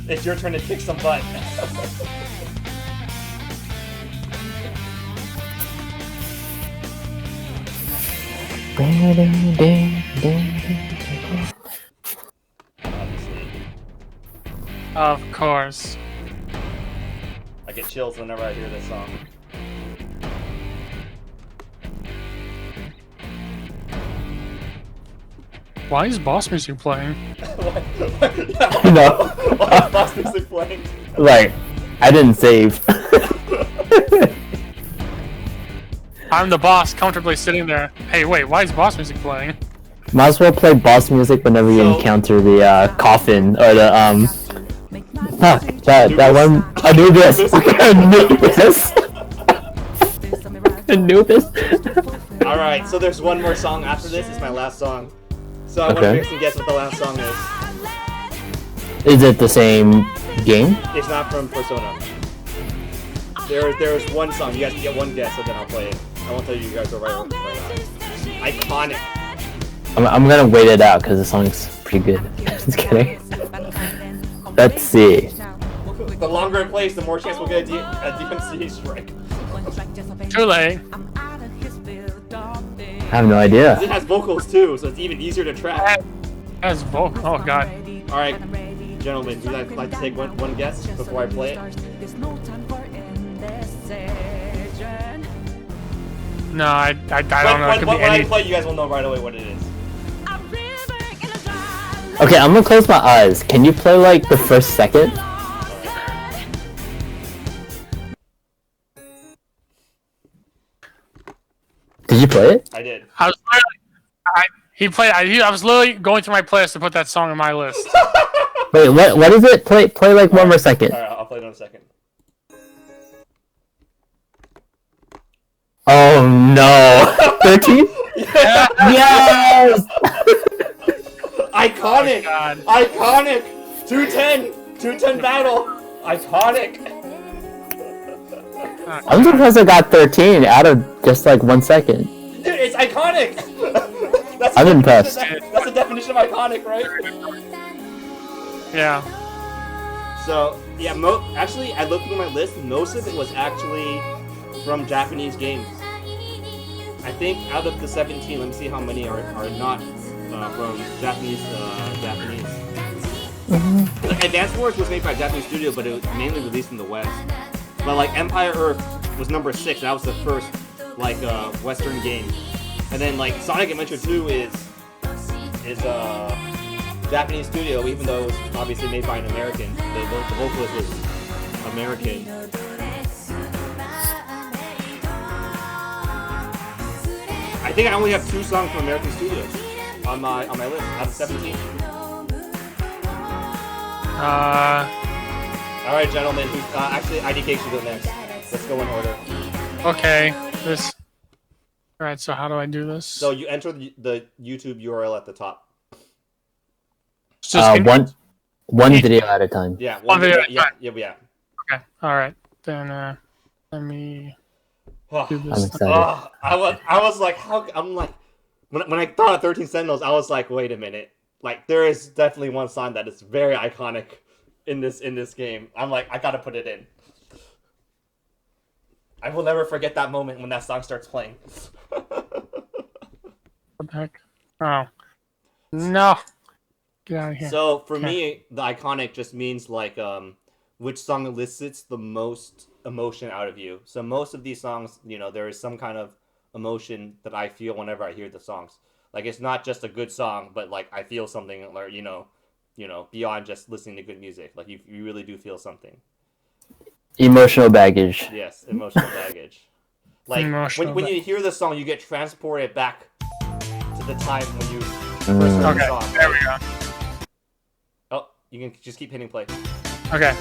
it's your turn to kick some butt. Of course. I get chills whenever I hear this song. Why is boss music playing? No. Why is boss music playing? Like, I didn't save. I'm the boss, comfortably sitting there. Hey, wait, why is boss music playing? Might as well play boss music whenever you encounter the coffin or the Fuck, that one. Anubis. Anubis. Alright, so there's one more song after this. It's my last song. So I want to make some guess what the last song is. Is it the same game? It's not from Persona. There's one song. You guys can get one guess, and then I'll play it. I won't tell you guys are right or not. Iconic. I'm gonna wait it out because the song's pretty good. Just kidding. Let's see. The longer it plays, the more chance we'll get a DMC strike. Too late. I have no idea. It has vocals too, so it's even easier to track. That's vocal. Oh god. Alright, gentlemen, do you guys like to take one guess before I play it? No, I don't know. It could When be I any. play, you guys will know right away what it is. Okay, I'm gonna close my eyes. Can you play like the first second? Did you play it? I did. I was literally going through my playlist to put that song on my list. Wait, what is it? Play like one more second. Alright, I'll play it in a second. Oh no! 13? Yeah. Yes! Iconic! Oh God. Iconic! 210 battle! Iconic! I'm surprised I got 13 out of just like 1 second. Dude, it's iconic! I'm impressed. That's the definition of iconic, right? Yeah. So, yeah, actually, I looked through my list, most of it was actually from Japanese games. I think out of the 17, let me see how many are not from Japanese. Like, Advance Wars was made by a Japanese studio, but it was mainly released in the West. But like Empire Earth was number 6. That was the first like Western game. And then like Sonic Adventure 2 is a Japanese studio, even though it was obviously made by an American. The vocalist was American. I think I only have 2 songs from American studios on my list out of 17. Alright, gentlemen, actually, IDK should go next. Let's go in order. Okay. This Alright, so how do I do this? So you enter the YouTube URL at the top. It's just one video at a time. Yeah, One video at a time. Yeah. Okay, alright. Then let me do I'm this. excited. I was like, how? I'm like, when I thought of 13 Sentinels, I was like, wait a minute. Like, there is definitely one song that is very iconic in this game. I'm like, I gotta put it in. I will never forget that moment when that song starts playing. What the heck? Oh. No. Get out of here. So for me, the iconic just means like which song elicits the most emotion out of you. So most of these songs, you know, there is some kind of emotion that I feel whenever I hear the songs. Like it's not just a good song, but like I feel something, or you know, beyond just listening to good music. Like you really do feel something. Emotional baggage. Yes, emotional baggage. Like when you hear the song, you get transported back to the time when you first heard the song. Okay, there we go. Oh, you can just keep hitting play. Okay.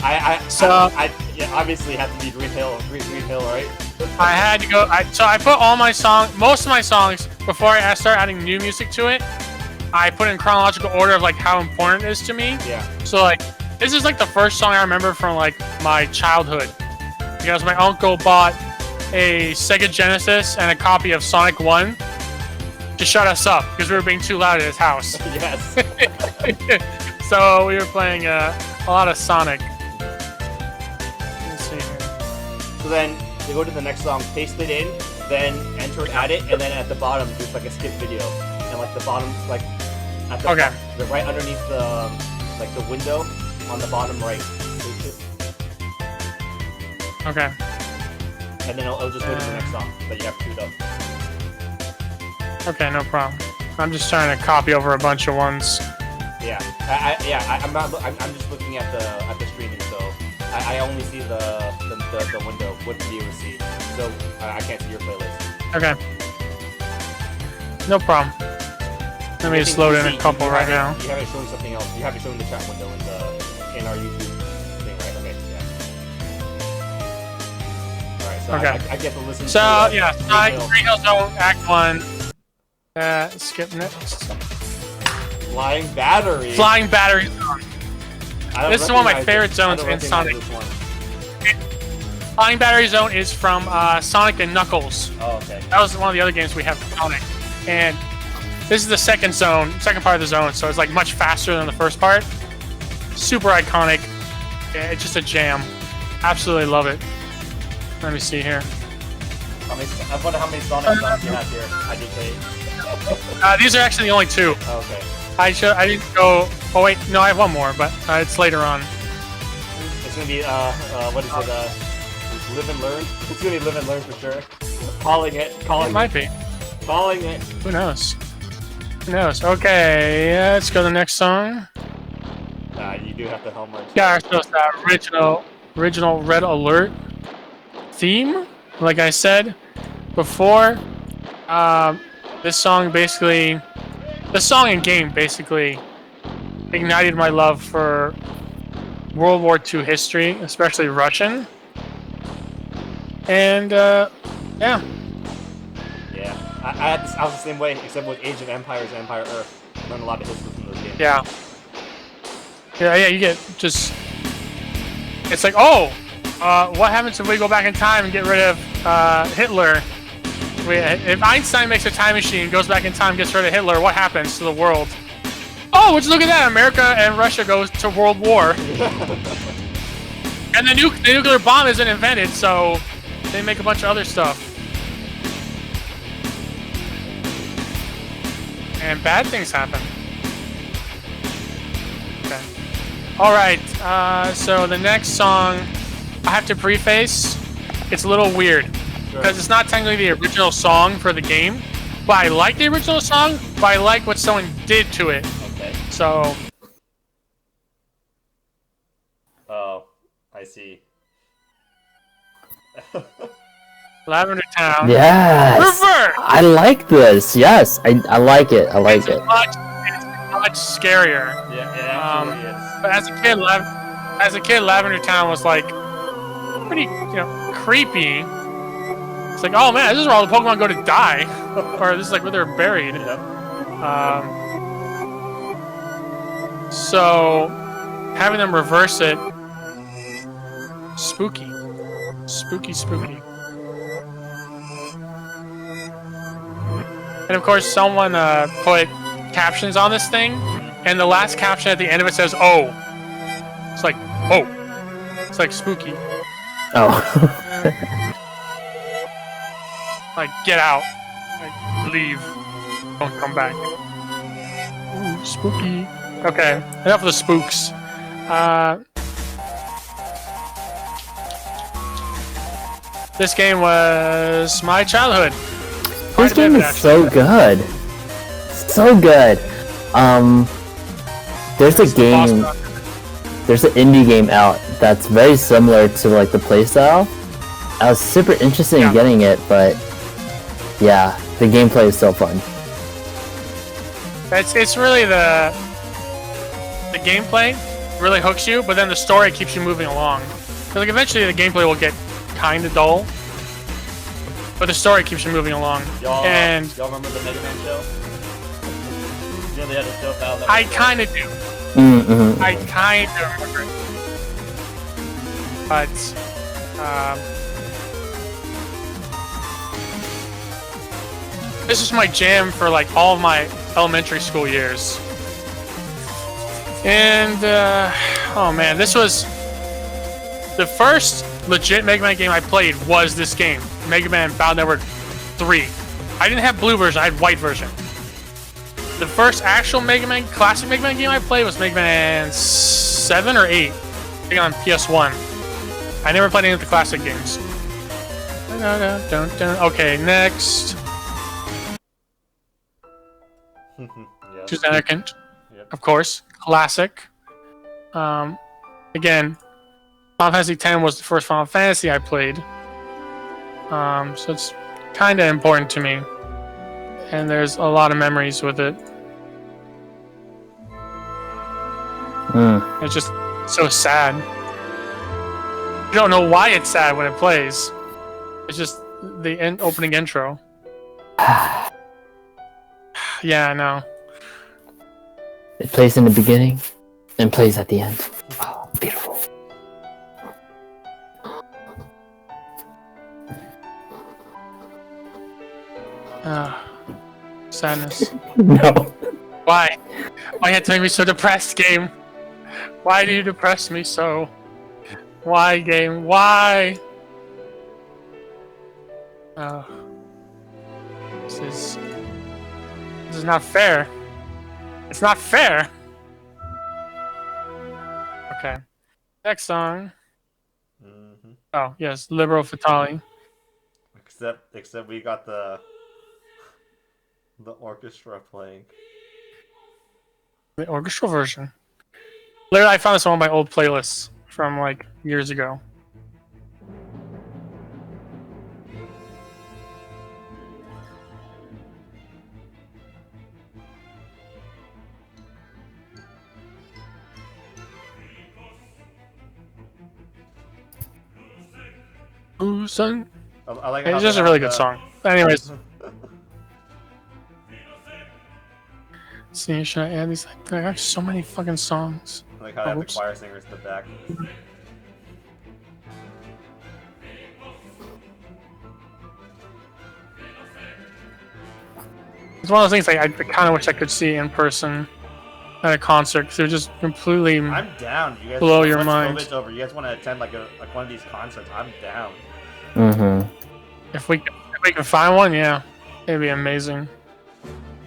I So obviously had to be Green Hill, right? I had to go. So I put most of my songs before I start adding new music to it. I put in chronological order of like how important it is to me. Yeah. So like this is like the first song I remember from like my childhood, because my uncle bought a Sega Genesis and a copy of Sonic 1 to shut us up because we were being too loud at his house. Yes. So we were playing a lot of Sonic. Let's see here. So then you go to the next song, paste it in, then enter and add it, and then at the bottom there's like a skip video, and like the bottom like at the right underneath the like the window on the bottom right. Okay. And then it'll just go to the next song that you have queued up. Okay, no problem. I'm just trying to copy over a bunch of ones. Yeah, I'm just looking at the streaming, so I only see the window. Wouldn't be able to see, so I can't see your playlist. Okay. No problem. Let me just load in a couple right now. You haven't shown something else. You haven't shown the chat window in our YouTube thing, right? Okay, yeah. Alright, so Okay. I get to listen So to yeah, Green Hill Zone Act 1. Skip next. Flying Battery. Flying Battery Zone. This is one of my favorite zones in Sonic. Flying Battery Zone is from Sonic and Knuckles. Oh, okay. That was one of the other games we have in Sonic. And this is the second part of the zone, so it's like much faster than the first part. Super iconic. Yeah, it's just a jam. Absolutely love it. Let me see here. I wonder how many Sonic songs you have here. IDK. These are actually the only two. Oh, okay. I didn't go. Oh wait, no, I have one more, but it's later on. It's gonna be what is it? Live and Learn. It's gonna be Live and Learn for sure. Calling it. It might be. Calling it. Who knows? Who knows? Okay, let's go to the next song. You do have the Helmer. Yeah, so it's the original Red Alert theme. Like I said before, this song and game basically ignited my love for World War II history, especially Russian. And yeah. Yeah, I was the same way, except with Age of Empires and Empire Earth. I learned a lot of history from those games. Yeah, you get just... It's like, oh! What happens if we go back in time and get rid of Hitler? If Einstein makes a time machine, goes back in time, gets rid of Hitler, what happens to the world? Oh, would you look at that? America and Russia goes to World War. And the nuclear bomb isn't invented, so they make a bunch of other stuff. And bad things happen. Okay. Alright, so the next song, I have to preface, it's a little weird. Because it's not technically the original song for the game. But I like the original song, but I like what someone did to it. Okay. So... Oh, I see. Lavender Town. Yes! Reverse! I like this, yes! I like it, I like it. It's much scarier. Yeah, it actually is. But as a kid, Lavender Town was like pretty, creepy. It's like, oh man, this is where all the Pokemon go to die, or this is like where they're buried. Yep. So having them reverse it, spooky. And of course, someone put captions on this thing, and the last caption at the end of it says, "Oh." It's like, oh. It's like spooky. Oh. Like, get out. Like, leave. Don't come back. Ooh, spooky. Okay, enough of the spooks. This game was my childhood. This game is so good. So good. There's a game, there's an indie game out that's very similar to like the playstyle. I was super interested in getting it, but yeah, the gameplay is so fun. It's really the gameplay really hooks you, but then the story keeps you moving along. Cause like eventually the gameplay will get kind of dull, but the story keeps you moving along. Y'all remember the Mega Man show? You know they had a show about that. I kind of do. Mm-hmm. I kind of remember it. But this was my jam for like all of my elementary school years. And oh man, this was the first legit Mega Man game I played. Was this game, Mega Man Battle Network 3? I didn't have blue version, I had white version. The first actual Mega Man, classic Mega Man game I played was Mega Man 7 or 8, I think on PS1. I never played any of the classic games. Okay, next. Choose Anakin, of course, classic. Again, Final Fantasy X was the first Final Fantasy I played, so it's kind of important to me, and there's a lot of memories with it. It's just so sad. You don't know why it's sad when it plays. It's just the opening intro. Yeah, I know. It plays in the beginning and plays at the end. Oh, beautiful. Sadness. No. Why? Why you had to make me so depressed, game? Why do you depress me so? Why, game? Why? This is not fair. It's not fair. Okay. Next song. Mm-hmm. Oh yes, Libero Fatale. Except we got the orchestra playing. The orchestral version. Literally, I found this on one of my old playlists from like years ago. Ooh, son. I like it's just a really good song. Anyways. See, should I add these? I got so many fucking songs. I like how they have the choir singers in the back. It's one of those things like I kind of wish I could see in person at a concert because they're just completely I'm down. You guys blow your mind. COVID's over. You guys want to attend like one of these concerts? I'm down. Mm-hmm. If we can find one, yeah, it'd be amazing.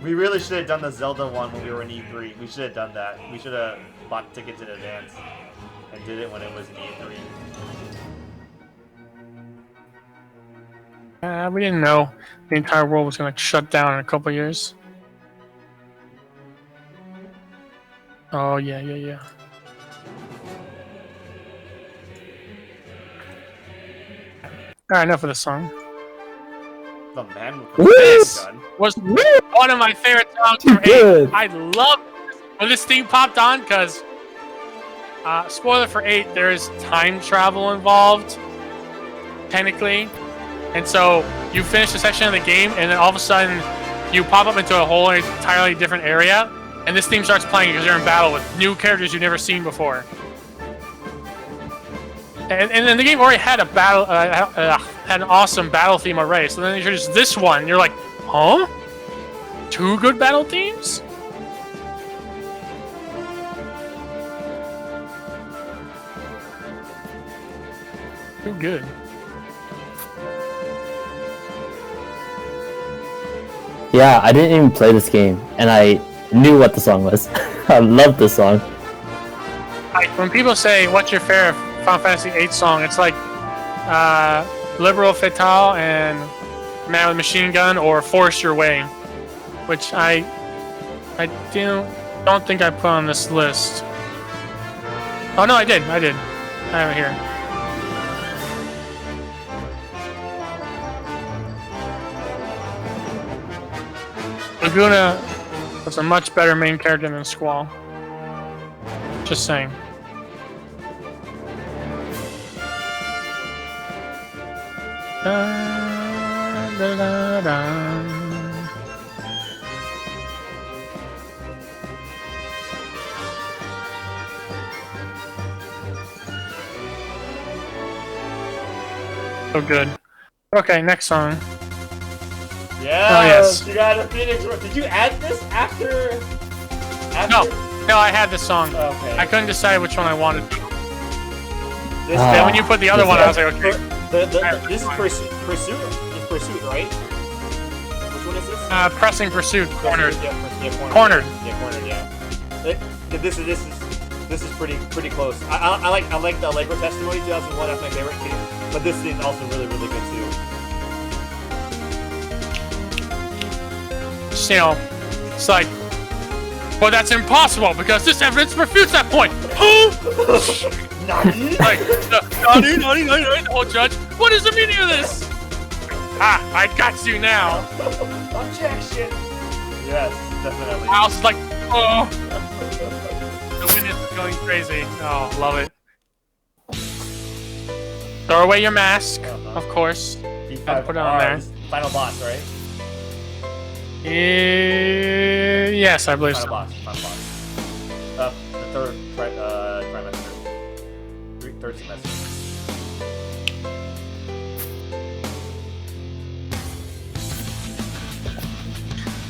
We really should have done the Zelda one when we were in E3. We should have done that. We should have bought tickets in advance and did it when it was in E3. We didn't know the entire world was going to shut down in a couple years. Oh, yeah. Alright, enough of this song. The man with this gun was one of my favorite songs from 8. I love when this theme popped on because, spoiler for 8, there is time travel involved, technically. And so you finish a section of the game, and then all of a sudden, you pop up into a whole entirely different area, and this theme starts playing because you're in battle with new characters you've never seen before. And then the game already had a battle, had an awesome battle theme already. So then there's this one, and you're like, huh? 2 good battle themes? Too good. Yeah, I didn't even play this game, and I knew what the song was. I love this song. Like, when people say, what's your favorite Final Fantasy VIII song, it's like Liberal Fatale and Man with Machine Gun or Force Your Way, which I don't think I put on this list. Oh no, I did. I have it here. Laguna was a much better main character than Squall. Just saying. So good. Okay, next song. Yeah, Oh, yes. you got a Phoenix. Did you add this after? No, I had this song. Okay. I couldn't decide which one I wanted. This, Then when you put the other one, I was like, okay. This is Pursuit. It's Pursuit, right? Which one is this? Pressing Pursuit, Cornered. Yeah, Cornered. Yeah, Cornered. Yeah. This is pretty close. I like the Allegro Testimony 2001. That's my favorite too. But this is also really good too. Just, you know, it's like, well, that's impossible because this evidence refutes that point. Who? Like, the whole judge. What is the meaning of this? Ah, I got you now. Objection. Yes, definitely. I was like, oh. The witness is going crazy. Oh, love it. Throw away your mask, of course. Gotta put it on there. Final boss, right? Yes, I believe so. Final boss. The third trimester. Third semester.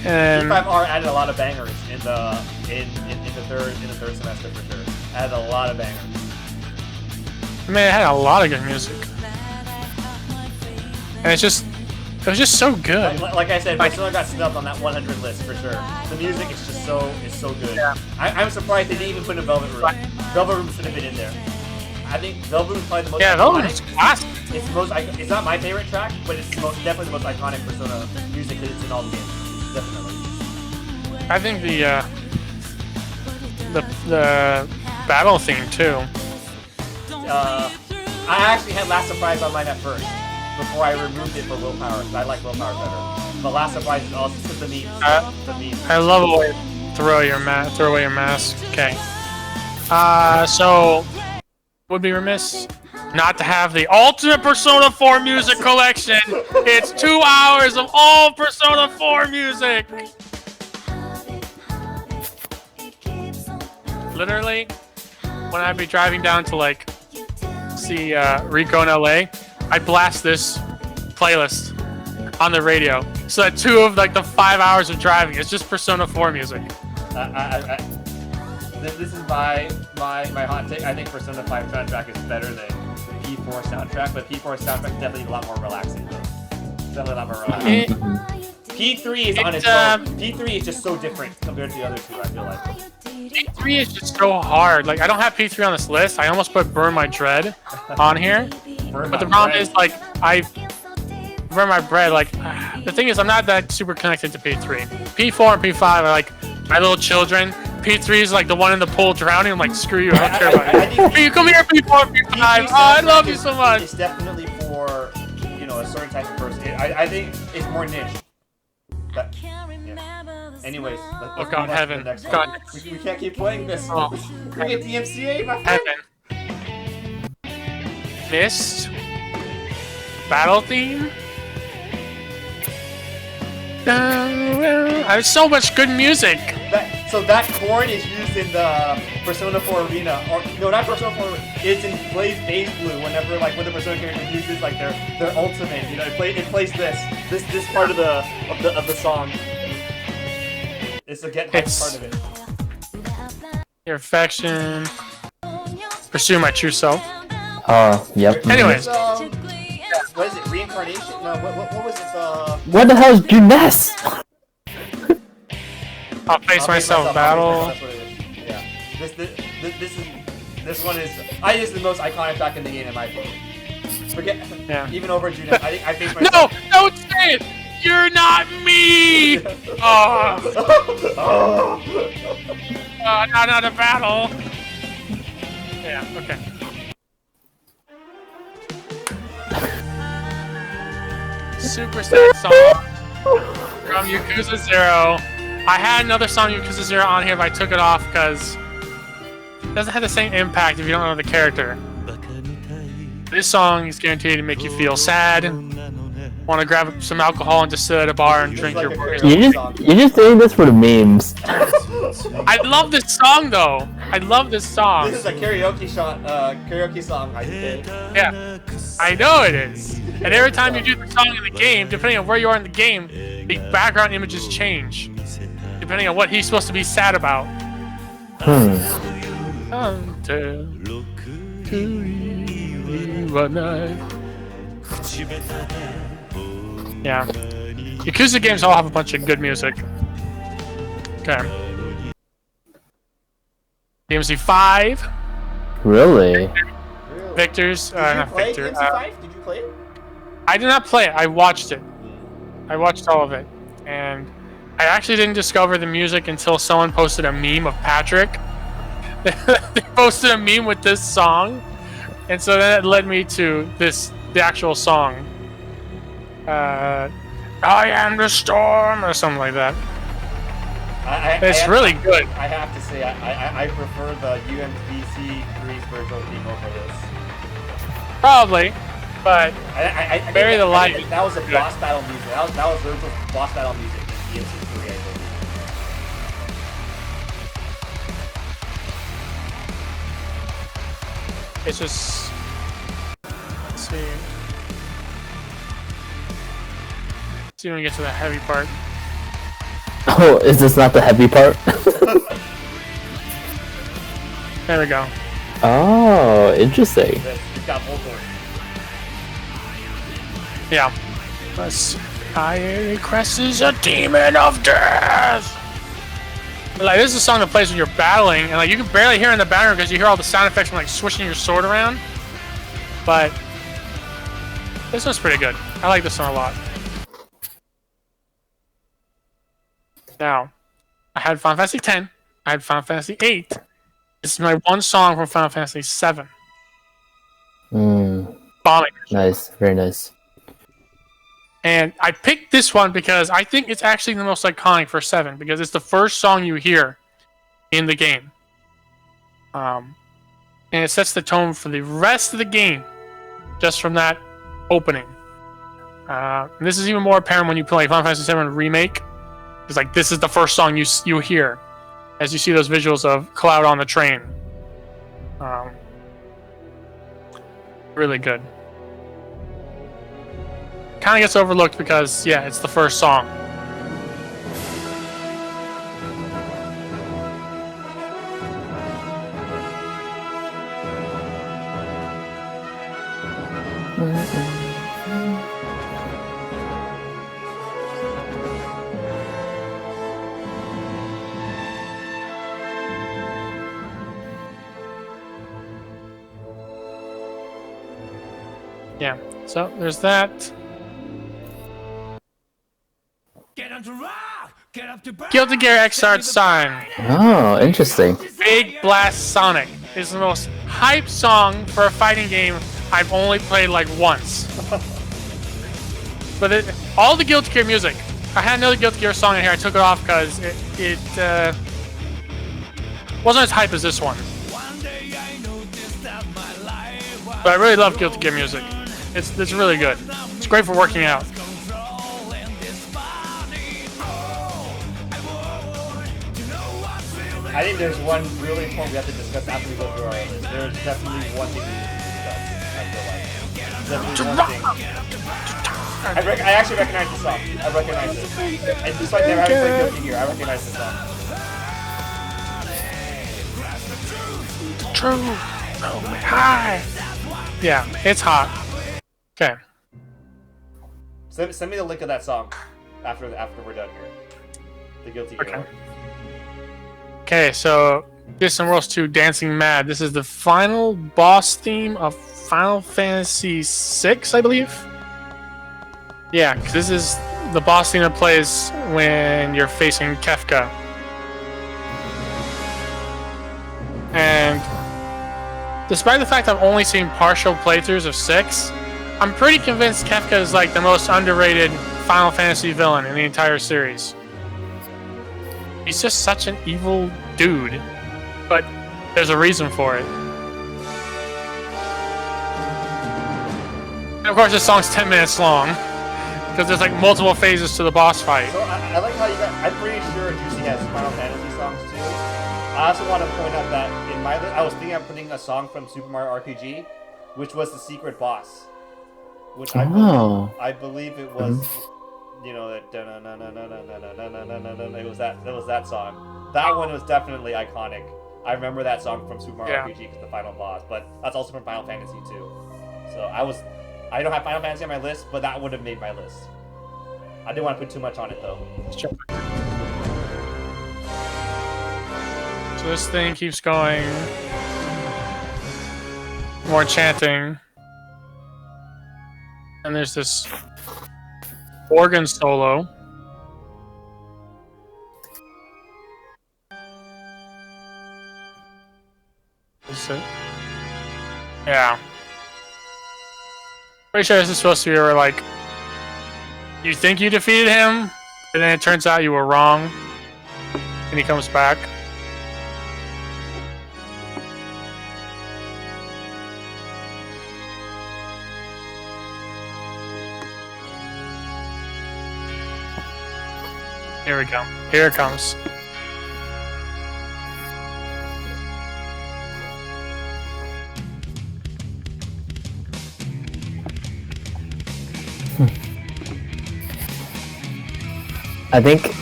And P5R added a lot of bangers in the third semester for sure. Added a lot of bangers. I mean, it had a lot of good music, and it was just so good. Like I said, Persona got snubbed on that 100 list for sure. The music is just so good. Yeah. I'm surprised they didn't even put in Velvet Room. Velvet Room should have been in there. I think Velvet Room is probably the most iconic. Velvet Room's classic. It's not my favorite track, but it's definitely the most iconic Persona music because it's in all the games. Definitely. I think the battle theme too. I actually had Last Surprise on mine at first before I removed it for Willpower. I like Willpower better. But Last Surprise is also the memes. I love the way you throw away your mask. Okay. So would be remiss not to have the Ultimate Persona 4 music collection. It's 2 hours of all Persona 4 music. Literally, when I'd be driving down to like see Rico in LA, I'd blast this playlist on the radio. So that 2 of like the 5 hours of driving is just Persona 4 music. This is my hot take. I think Persona 5 soundtrack is better than P4 soundtrack, but P4 soundtrack is definitely a lot more relaxing though. Definitely a lot more relaxing. P3 is on its own. P3 is just so different compared to the other two, I feel like. P3 is just so hard. Like, I don't have P3 on this list. I almost put Burn My Dread on here. But the problem is, like, Burn My Bread, like, the thing is, I'm not that super connected to P3. P4 and P5 are like my little children. P3 is like the one in the pool drowning. I'm like, screw you, I don't care about you. Come here, P4, P5. I love you so much. It's definitely for, a certain type of person. I think it's more niche. But, yeah. Anyways, let's God, heaven. Next God. one. We can't keep playing this. Oh. We get DMCA, my friend. Heaven. Mist. Battle theme. There's so much good music. So that chord is used in the Persona 4 arena, or no, not Persona 4. It's in plays bass blue whenever when the Persona character uses their ultimate. You know, it plays this part of the song. It's the get hype part of it. Your affection. Pursue my true self. Oh, yep. Anyways. What is it? Reincarnation? No, what was it? What the hell is Juness? I'll face myself battle. That's what it is. Yeah. This one is the most iconic track in the game in my opinion. Forget even over Juness. I think I face myself. No! Don't say it! You're not me! Oh. Not a battle. Yeah, okay. Super sad song from Yakuza 0. I had another song Yakuza 0 on here, but I took it off because it doesn't have the same impact if you don't know the character. This song is guaranteed to make you feel sad, want to grab some alcohol and just sit at a bar and drink your beer. You're just doing this for the memes. I love this song though. I love this song. This is a karaoke song, I think. Yeah, I know it is. And every time you do the song in the game, depending on where you are in the game, the background images change, depending on what he's supposed to be sad about. Until yeah. Yakuza games all have a bunch of good music. Okay. DMC 5. Really? Did Victor's. you Not play Victor. DMC5? Did you play it? I did not play it. I watched it. I watched all of it. And I actually didn't discover the music until someone posted a meme of Patrick. They posted a meme with this song. And so then it led me to the actual song. I am the storm, or something like that. It's really good. I have to say, I prefer the UMBC Grease virtual theme over this. Probably, but I Bury the Light. That was a boss battle music. That was virtual boss battle music in DMC3, I think. it's just. Let's see. See when we get to the heavy part. Oh, is this not the heavy part? There we go. Oh, interesting. You've got vocal. Yeah. I Crest is a demon of death. Like this is a song that plays when you're battling, and like you can barely hear in the background because you hear all the sound effects from like swishing your sword around. But this one's pretty good. I like this one a lot. Now, I had Final Fantasy X. I had Final Fantasy VIII. This is my one song from Final Fantasy VII. Bombing. Nice, very nice. And I picked this one because I think it's actually the most iconic for 7 because it's the first song you hear in the game. And it sets the tone for the rest of the game just from that opening. And this is even more apparent when you play Final Fantasy VII Remake. It's like this is the first song you hear as you see those visuals of Cloud on the train. Really good. Kind of gets overlooked because, yeah, it's the first song. Yeah, so there's that. Guilty Gear Xrd Sign. Oh, interesting. Big Blast Sonic is the most hype song for a fighting game I've only played like once. But all the Guilty Gear music. I had another Guilty Gear song in here. I took it off because it wasn't as hype as this one. But I really love Guilty Gear music. It's really good. It's great for working out. I think there's one really point we have to discuss after we go through our list. There's definitely one thing we need to discuss. I feel like. Definitely one thing. I actually recognize the song. I recognize it. And despite never having played Guilty Gear, I recognize the song. True. Oh my high. Yeah, it's hot. Okay. Send me the link of that song after we're done here. The Guilty Gear. Okay. Okay, so Distant Worlds 2 Dancing Mad. This is the final boss theme of Final Fantasy VI, I believe. Yeah, because this is the boss theme that plays when you're facing Kefka. And despite the fact I've only seen partial playthroughs of 6, I'm pretty convinced Kefka is like the most underrated Final Fantasy villain in the entire series. He's just such an evil dude, but there's a reason for it. And of course, this song's 10 minutes long, because there's like multiple phases to the boss fight. So I like how you got. I'm pretty sure Juicy has Final Fantasy songs too. I also want to point out that in my list, I was thinking of putting a song from Super Mario RPG, which was the secret boss, which I believe it was. You know that it was that song. That one was definitely iconic. I remember that song from Super Mario RPG because the final boss, but that's also from Final Fantasy too. So I don't have Final Fantasy on my list, but that would have made my list. I didn't want to put too much on it though. Sure. So this thing keeps going. More chanting. And there's this organ solo. Is it? Yeah. Pretty sure this is supposed to be where, like, you think you defeated him, and then it turns out you were wrong, and he comes back. Here we go. Here it comes. I think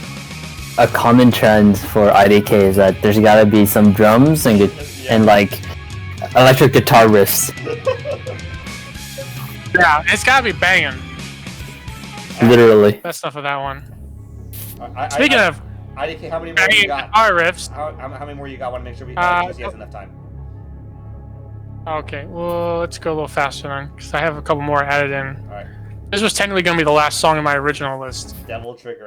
a common trend for IDK is that there's gotta be some drums and like electric guitar riffs. Yeah, it's gotta be banging. Literally. That's enough of that one. Speaking of IDK, how many more you got? Guitar riffs. How many more you got? I want to make sure Juicy has enough time. Okay, well, let's go a little faster then, because I have a couple more added in. Alright. This was technically going to be the last song in my original list. Devil Trigger.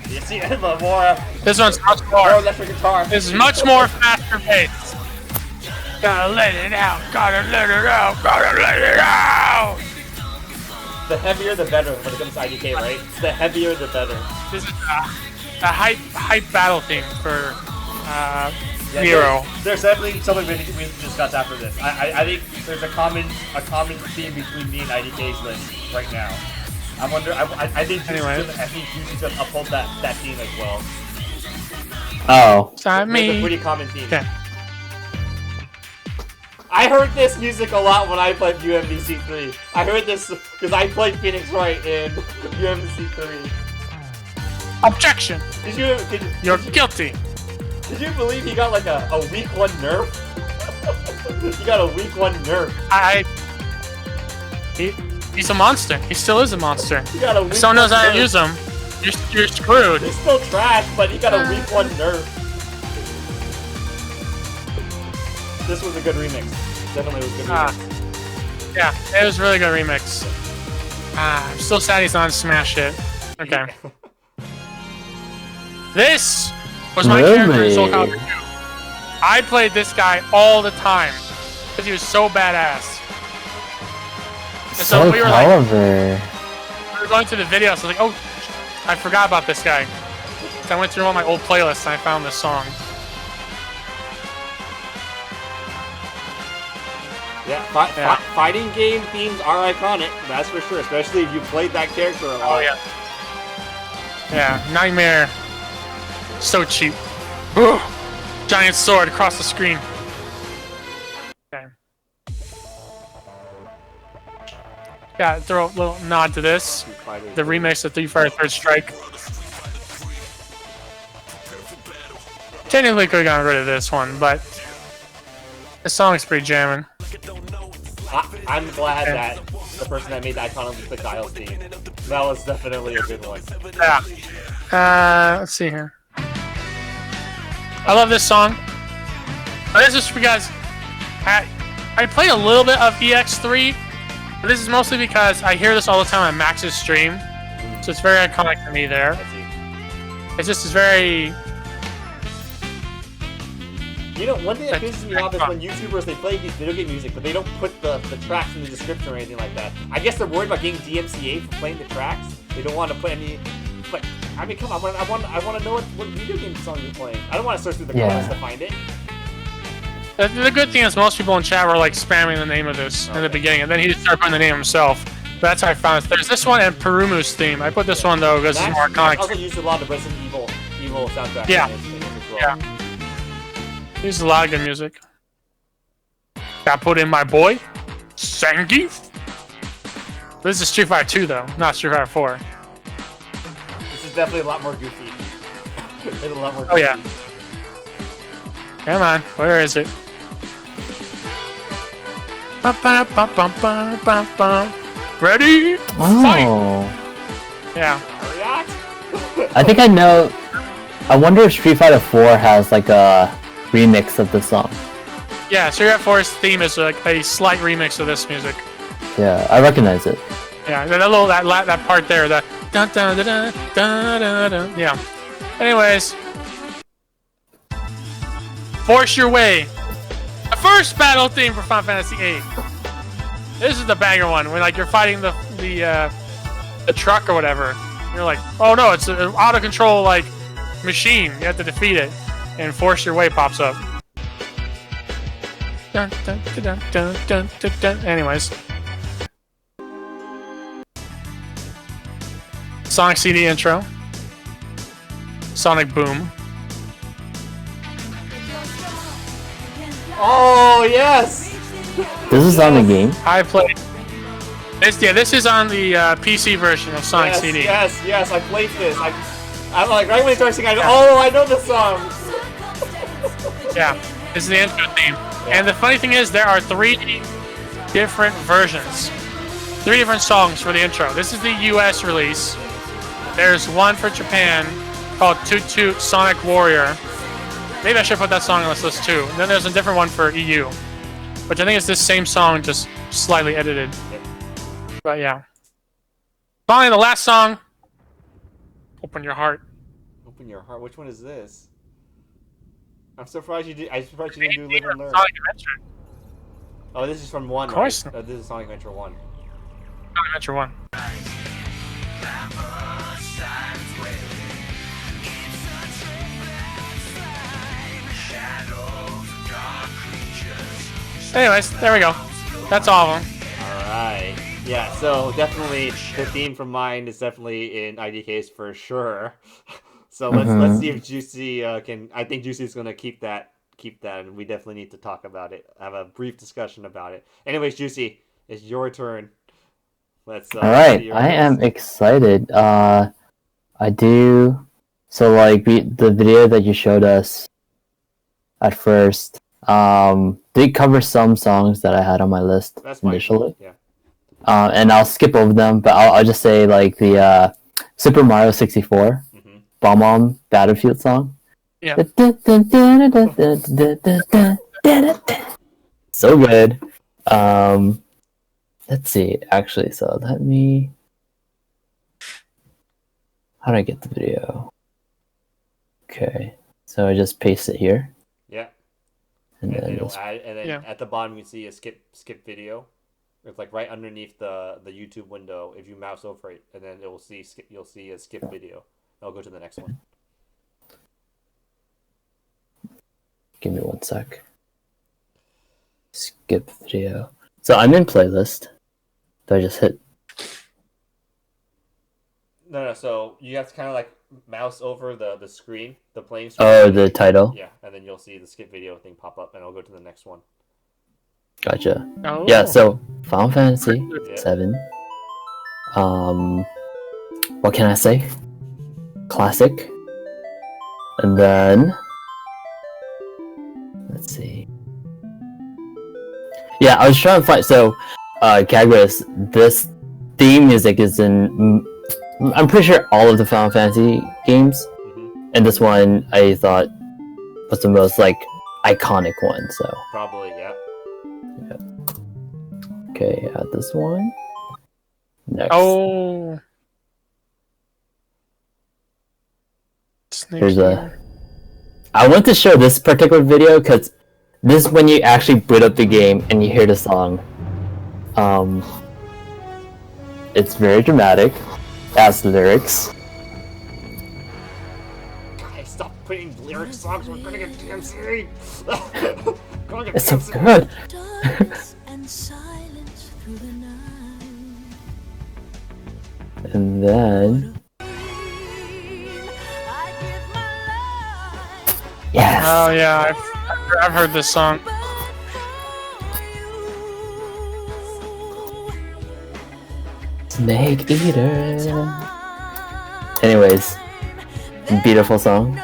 You see Emblem more. This one's much more. Electric guitar. This is much more faster paced. Gotta let it out. Gotta let it out. Gotta let it out. The heavier the better when it comes to IDK, right? The heavier the better. This is a hype battle theme for Nero. There's definitely something we need to discuss after this. I think there's a common theme between me and IDK's list right now. I think Juicy's gonna uphold that theme as well. Oh. It's not me. It's a pretty common theme. Okay. I heard this music a lot when I played UMVC 3. I heard this because I played Phoenix Wright in UMVC 3. Objection! You're guilty. Did you believe he got like a week 1 nerf? He got a week 1 nerf. He's a monster. He still is a monster. He got a week if someone knows how to nerf. use him, you're screwed. He's still trash, but he got a week 1 nerf. This was a good remix. Definitely was a good remix. Yeah, it was a really good remix. I'm still sad he's not on Smash Hit. Okay. This was my character in Soul Calibur 2. I played this guy all the time because he was so badass. And so we were going through the video, so I was like, oh, I forgot about this guy. So I went through all my old playlists and I found this song. Yeah, fighting game themes are iconic, that's for sure, especially if you played that character a lot. Oh, yeah. Yeah, Nightmare. So cheap. Giant sword across the screen. Okay. Yeah, throw a little nod to this. The remix of 3 Fire Third Strike. Technically could have gotten rid of this one, but this song's pretty jamming. I'm glad that the person that made the Iconic List Dials theme. That was definitely a good one. Yeah. Let's see here. I love this song. This is because I played a little bit of EX3, but this is mostly because I hear this all the time on Max's stream, so it's very iconic to me there. It's just very... You know, one thing that pisses me off is when YouTubers, they play these video game music, but they don't put the tracks in the description or anything like that. I guess they're worried about getting DMCA for playing the tracks. They don't want to put any... But, I mean, come on, I want to know what video game song you're playing. I don't want to search through the comments to find it. The good thing is most people in chat were like spamming the name of this in the beginning, and then he just started putting the name himself. But that's how I found it. There's this one and Perumu's theme. I put this one though because it's more iconic. I also used a lot of Resident Evil soundtrack. Yeah. In as well. Yeah. There's a lot of good music. Got put in my boy, Zangief. This is Street Fighter 2 though, not Street Fighter 4. This is definitely a lot more goofy. It's a lot more goofy. Oh yeah. Come on, where is it? Ready? Fight! Yeah. I think I know. I wonder if Street Fighter 4 has like a remix of the song. Yeah, Street Fighter 4's theme is like a slight remix of this music. Yeah, I recognize it. Yeah, that part there, that dun dun dun dun dun dun dun. Yeah. Anyways, force your way. The first battle theme for Final Fantasy VIII. This is the banger one when like you're fighting the truck or whatever. You're like, oh no, it's an out of control like machine. You have to defeat it, and force your way pops up. Dun, dun, dun, dun, dun, dun, dun. Anyways, Sonic CD intro. Sonic Boom. Oh yes. This is on the game. I played. This is on the PC version of Sonic CD. Yes, I played this. I'm like, right when he starts singing, I go, oh, I know the song. Yeah, this is the intro theme. And the funny thing is, there are 3 different versions. 3 different songs for the intro. This is the US release. There's one for Japan called Toot Toot Sonic Warrior. Maybe I should put that song on this list too. And then there's a different one for EU, which I think is this same song, just slightly edited. But yeah. Finally, the last song. Open Your Heart. Open Your Heart. Which one is this? I'm surprised you didn't do Live and Learn. Sonic Adventure. Oh, this is from 1. Of course. Right? This is Sonic Adventure 1. Sonic Adventure 1. Anyways, there we go. That's all of them. Alright. Yeah, so definitely the theme from mine is definitely in IDK's for sure. So let's see if Juicy can. I think Juicy's gonna keep that, and we definitely need to talk about it. Have a brief discussion about it. Anyways, Juicy, it's your turn. Let's. All right, I am excited. I do. So like the video that you showed us at first, did cover some songs that I had on my list initially. Yeah. And I'll skip over them, but I'll just say like the Super Mario 64 Bomb Battlefield song. Yeah. So good. Let's see. Actually, so let me. How do I get the video? Okay, so I just paste it here. Yeah. And then it'll add, and then at the bottom you see a skip video. It's like right underneath the YouTube window. If you mouse over it, and then it will see you'll see a skip video. I'll go to the next one. Give me 1 sec. Skip video. So I'm in playlist. Do I just hit? No. So you have to kind of like mouse over the screen, the playing screen. Oh, the title. Yeah, and then you'll see the skip video thing pop up, and I'll go to the next one. Gotcha. Oh. Yeah. So Final Fantasy Yeah. VII. What can I say? Classic. And then let's see. Yeah, I was trying to find. So, Kagros, this theme music is in. I'm pretty sure all of the Final Fantasy games, and this one I thought was the most like iconic one. So Probably, yeah. okay, add this one. Next, Oh. here's a. I want to show this particular video because this is when you actually boot up the game and you hear the song. It's very dramatic. As lyrics. Guys, stop putting lyric songs. We're gonna get DMC. It's so good. Darkness and silence through the night. And then I give my life yes. Oh yeah, I've heard this song. Snake Eater. Anyways, beautiful song.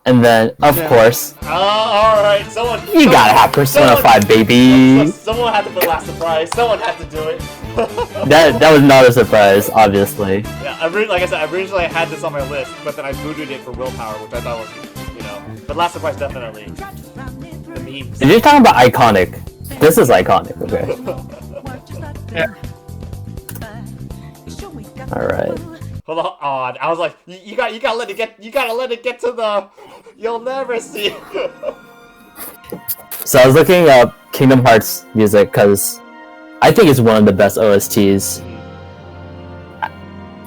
And then, of course, Alright, someone. you gotta have Persona 5, baby. Someone had to put last surprise. Someone had to do it. That was not a surprise, obviously. Yeah, like I said, originally I had this on my list, but then I booted it for willpower, which I thought was, But last surprise definitely. The memes. If you're talking about iconic, this is iconic, okay? Yeah. Alright. Hold on. I was like, you gotta let it get to the. You'll never see. So I was looking up Kingdom Hearts music because I think it's one of the best OSTs.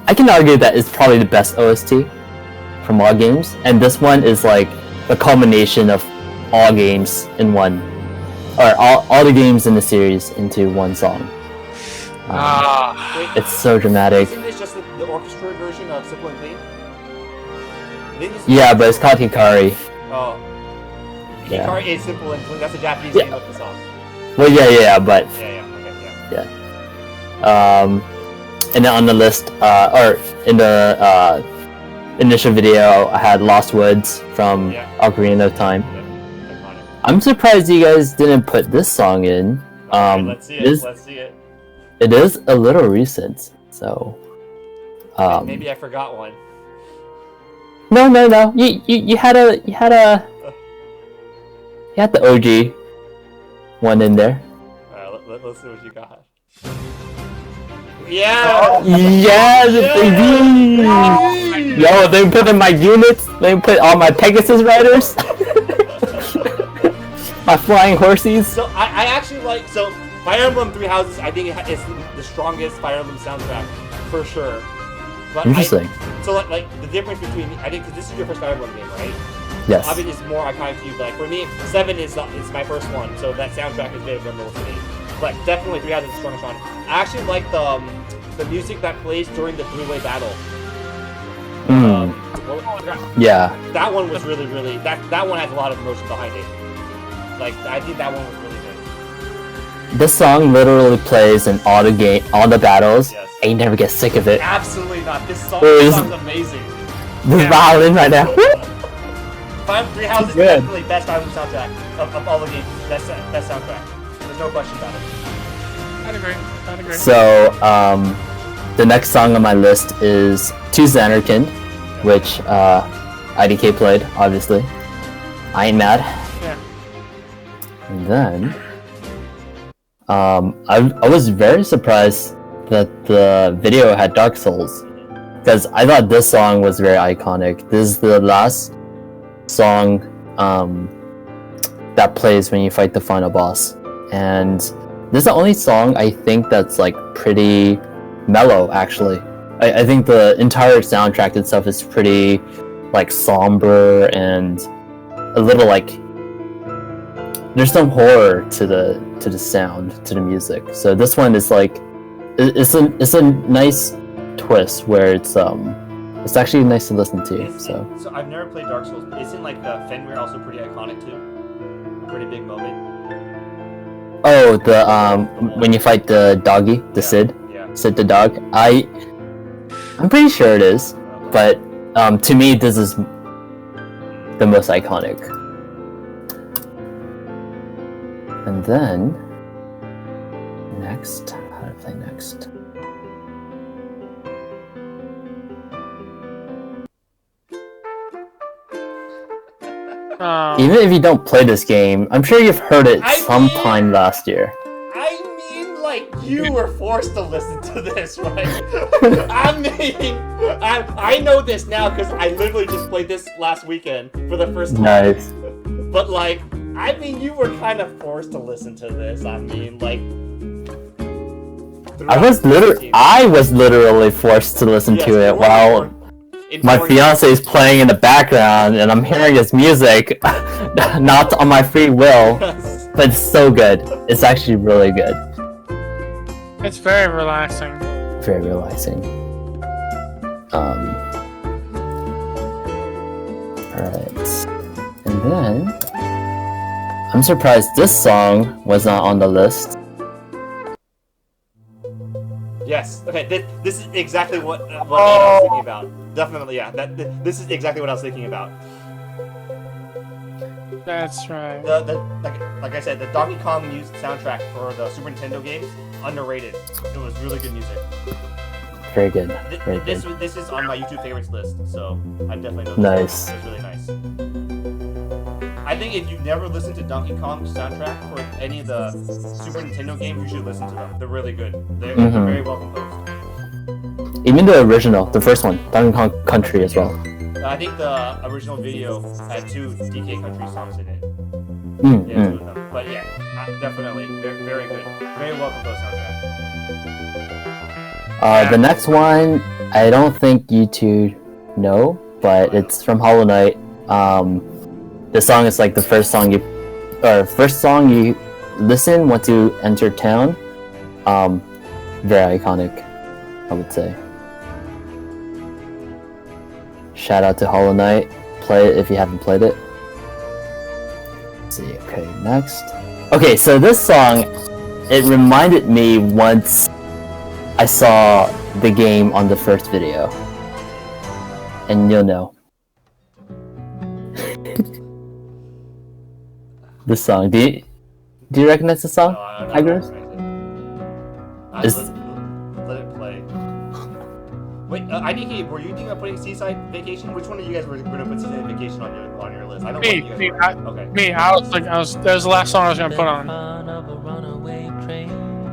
I can argue that it's probably the best OST from all games, and this one is like a culmination of all games in one, or all the games in the series into one song. Ah. Wait, It's so dramatic. isn't this just the orchestra version of Simple and Clean? Yeah, but it's called Hikari. Oh. Yeah. Hikari is Simple and Clean. That's the Japanese Yeah. name of the song. Well, yeah, but Yeah. Okay, yeah. and then on the list, or in the initial video, I had Lost Woods from Yeah. Ocarina of Time. Yeah. Iconic. I'm surprised you guys didn't put this song in. Alright, let's see it. Let's see it. It is a little recent, so. Maybe I forgot one. No. You had the OG one in there. Alright, let's see what you got. Yeah! Yes, baby! Yo, they put in my units. They put all my Pegasus riders. My flying horsies. So I actually like Fire Emblem Three Houses. I think it's the strongest Fire Emblem soundtrack for sure. But Interesting. So like the difference between I think because this is your first Fire Emblem game, right? Yes. Obviously, it's more iconic to you. But like for me, 7 is my first one, so that soundtrack is very memorable to me. But definitely 3 Houses is the strongest one. I actually like the music that plays during the three-way battle. Yeah. That one was really that one has a lot of emotion behind it. Like I think that one was really good. This song literally plays in all the battles, Yes. and you never get sick of it. Absolutely not. This Wait, song's amazing. This violin right now. Three Houses is Good. definitely best album soundtrack of all the games. Best soundtrack. There's no question about it. I'd agree. So, the next song on my list is To Xanarkand, which IDK played, obviously. I ain't mad. Yeah. And then, I was very surprised that the video had Dark Souls, because I thought this song was very iconic. This is the last song that plays when you fight the final boss, and this is the only song I think that's like pretty mellow. Actually, I think the entire soundtrack itself is pretty like somber and a little like there's some horror to the sound, to the music. So this one is like it's a nice twist where it's actually nice to listen to. So I've never played Dark Souls. Isn't like Fenrir also pretty iconic too? A pretty big moment. oh, the when you fight the doggy, the Sid the dog. I'm pretty sure it is, but to me this is the most iconic. And then next, how to play next? Even if you don't play this game, I'm sure you've heard it sometime last year. I mean, like, you were forced to listen to this, right? I mean, I know this now because I literally just played this last weekend for the first time. Nice. But, like, I mean, you were kind of forced to listen to this. I mean, like... I was literally forced to listen to it while my fiance is playing in the background and I'm hearing his music, not on my free will, but it's so good. It's actually really good. It's very relaxing. Very relaxing. Alright. And then I'm surprised this song was not on the list. Yes. Okay. This is exactly what I was thinking about. Definitely, yeah. This is exactly what I was thinking about. That's right. Like I said, the Donkey Kong music soundtrack for the Super Nintendo games, underrated. It was really good music. Very good. Very this good. This is on my YouTube favorites list, so I definitely know. Nice. It was really nice. I think if you've never listened to Donkey Kong soundtrack for any of the Super Nintendo games, you should listen to them. They're really good. They're very well composed. Even the original, the first one, Donkey Kong Country as well. I think the original video had 2 DK Country songs in it. Mm, Yeah, 2 of them. But yeah, definitely. Very good. Very well composed soundtrack. The next one, I don't think you two know, but it's from Hollow Knight. The song is like the first song you listen once you enter town. Very iconic, I would say. Shout out to Hollow Knight. Play it if you haven't played it. Let's see, okay, next. Okay, so this song, it reminded me once I saw the game on the first video. And you'll know. This song. Do you recognize the song? No, I don't Kagros? recognize it. Let it play. Wait, IDK, were you thinking of putting Seaside Vacation? Which one of you guys were going to put Seaside Vacation on your list? I don't know. Me. I was that was the last song I was gonna put on.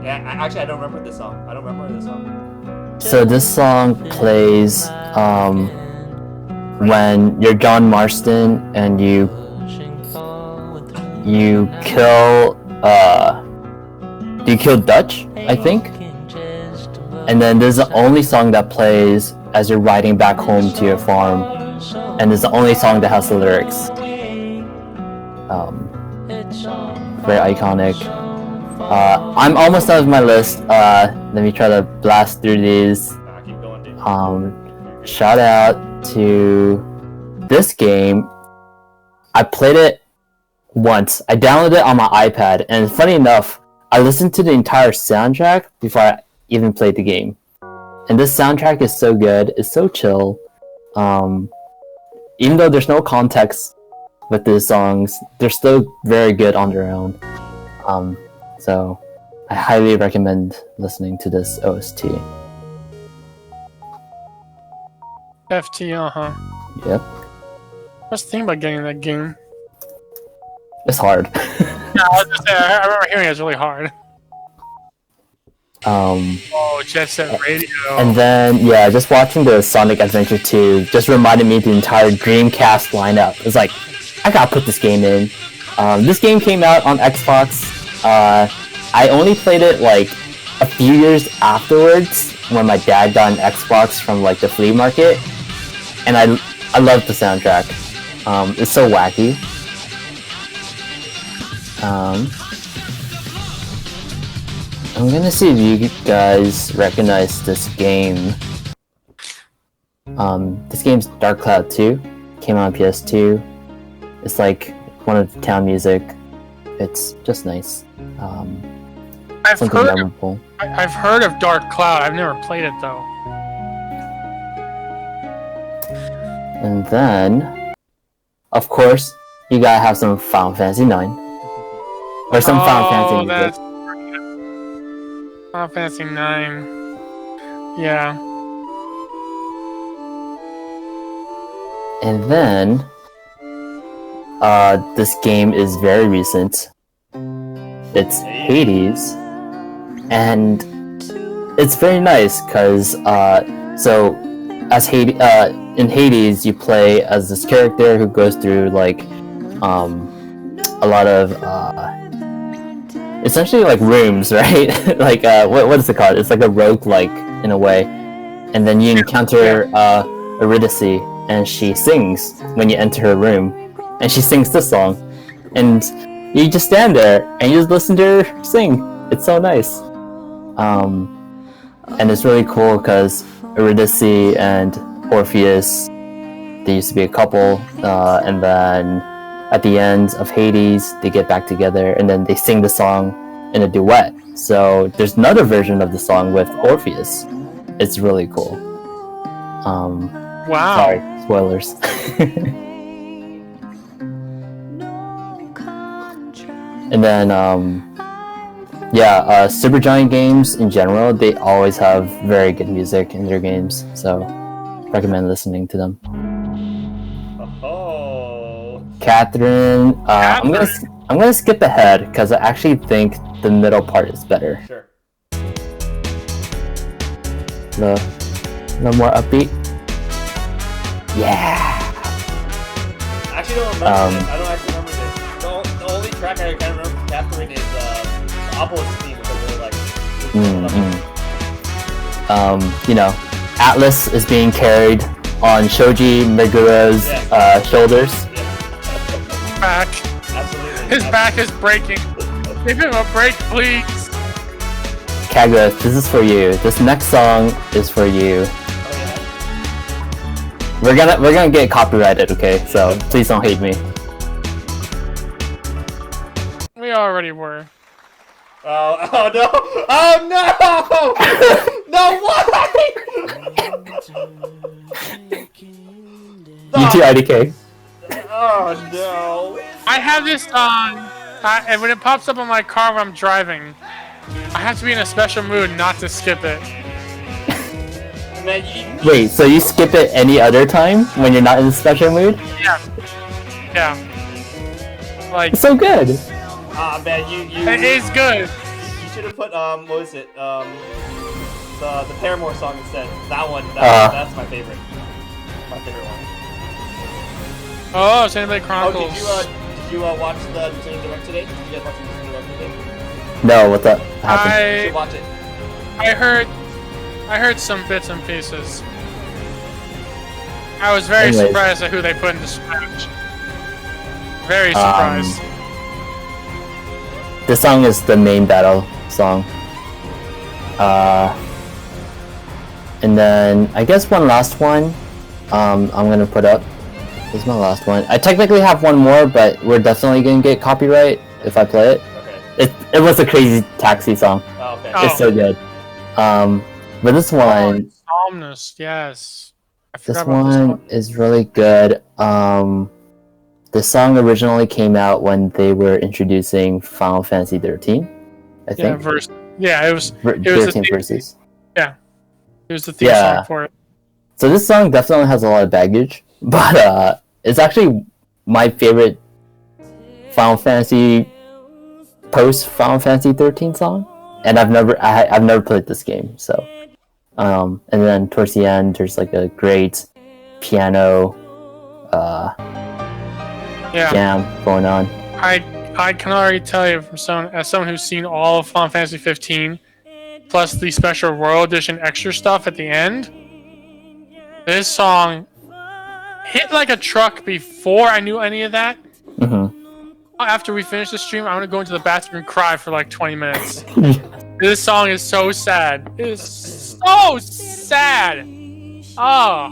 Yeah, actually, I don't remember this song. So this song plays when you're John Marston and you kill Dutch, I think, and then there's the only song that plays as you're riding back home to your farm, and it's the only song that has the lyrics. Very iconic. I'm almost done with my list. Let me try to blast through these. Keep going, dude. Shout out to this game. I played it once. I downloaded it on my iPad, and funny enough, I listened to the entire soundtrack before I even played the game. And this soundtrack is so good. It's so chill. Even though there's no context with these songs, they're still very good on their own. So I highly recommend listening to this OST. FT, Yep. What's the thing about getting that game? It's hard. Yeah, I was just saying, I remember hearing it's really hard. Oh, Jet Set Radio. And then, yeah, just watching the Sonic Adventure 2 just reminded me of the entire Dreamcast lineup. It's like, I gotta put this game in. This game came out on Xbox. I only played it like a few years afterwards when my dad got an Xbox from like the flea market. And I loved the soundtrack. It's so wacky. I'm gonna see if you guys recognize this game. This game's Dark Cloud 2. Came out on PS2. It's like one of the town music. It's just nice. I've Something heard memorable. I've heard of Dark Cloud. I've never played it though. And then, of course, you gotta have some Final Fantasy 9. Or some Final Fantasy music. Final Fantasy 9. Yeah. And then, this game is very recent. It's Hades, and it's very nice because so as in Hades you play as this character who goes through like a lot of essentially like rooms, right? Like what is it called? It's like a roguelike in a way, and then you encounter Eurydice, and she sings when you enter her room, and she sings this song, and you just stand there and you just listen to her sing. It's so nice. And it's really cool because Eurydice and Orpheus, they used to be a couple, and then at the end of Hades, they get back together and then they sing the song in a duet. So there's another version of the song with Orpheus. It's really cool. Wow. Sorry, spoilers. And then, Supergiant games in general, they always have very good music in their games, so recommend listening to them. Oh. Catherine, I'm gonna skip ahead because I actually think the middle part is better. Sure. A little more upbeat. Yeah. I actually don't remember this. I don't actually remember this. The only track I kind of remember from Catherine is the Obelisk theme, which I really like. You know, Atlas is being carried on Shoji Megura's shoulders. Yeah. Back. Absolutely. His back is breaking. Give him a break, please. Kagros, this is for you. This next song is for you. Oh, We're gonna get copyrighted, okay? So please don't hate me. We already were. Oh no! Oh no! No, why? You too, IDK. Oh no! I have this on, and when it pops up on my car when I'm driving, I have to be in a special mood not to skip it. Man, Wait, so you skip it any other time when you're not in a special mood? Yeah. Yeah. Like, It's so good. man, it is good. You should have put what was it? The Paramore song instead. That's my favorite. My favorite one. Oh, Xenoblade Chronicles. Oh, did you watch the Nintendo Direct today? Did you guys watch the Nintendo Direct today? No, what the happened? You should watch it. I heard some bits and pieces. I was very Anyways. surprised at who they put in the Smash. Very surprised. This song is the main battle song. And then I guess one last one. I'm gonna put up. This is my last one. I technically have one more, but we're definitely gonna get copyright if I play it. Okay. It was a crazy taxi song. Oh, okay. Oh. It's so good. But this one, Somnus, yes. I this forgot about this one is really good. The song originally came out when they were introducing Final Fantasy 13, I Yeah, think. it was. It was the 13 theme, verses. it was the theme Yeah. song for it. So this song definitely has a lot of baggage, but it's actually my favorite Final Fantasy post Final Fantasy 13 song, and I've never played this game. So, and then towards the end, there's like a great piano jam going on. I can already tell you from someone who's seen all of Final Fantasy 15, plus the special Royal Edition extra stuff at the end. This song hit like a truck before I knew any of that. Mm-hmm. After we finish the stream, I'm gonna go into the bathroom and cry for like 20 minutes. This song is so sad. It is so sad. Oh,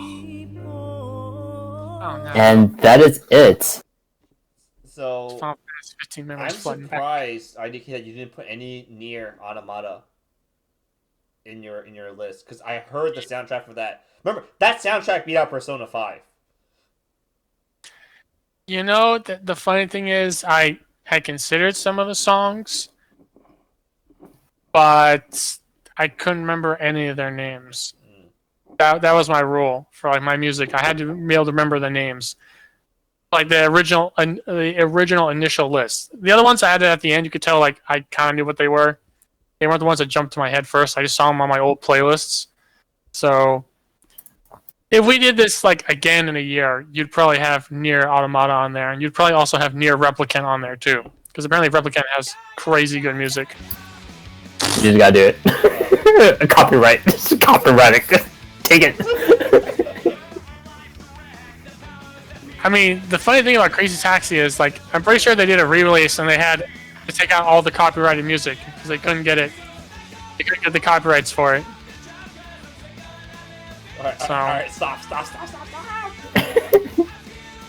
Oh no. And that is it. So Final Fantasy 15 I'm memories flooding back. surprised, IDK, that you didn't put any near Automata in your list, because I heard the soundtrack for that. Remember, that soundtrack beat out Persona 5. You know, the funny thing is, I had considered some of the songs, but I couldn't remember any of their names. That was my rule for like my music. I had to be able to remember the names, like the original initial list. The other ones I added at the end, you could tell like I kind of knew what they were. They weren't the ones that jumped to my head first. I just saw them on my old playlists. So if we did this like again in a year, you'd probably have Near Automata on there, and you'd probably also have Near Replicant on there too, because apparently Replicant has crazy good music. You just gotta do it. Copyright. Copyright it. Take it. I mean, the funny thing about Crazy Taxi is like I'm pretty sure they did a re-release and they had to take out all the copyrighted music because they couldn't get it. They couldn't get the copyrights for it. Alright, stop.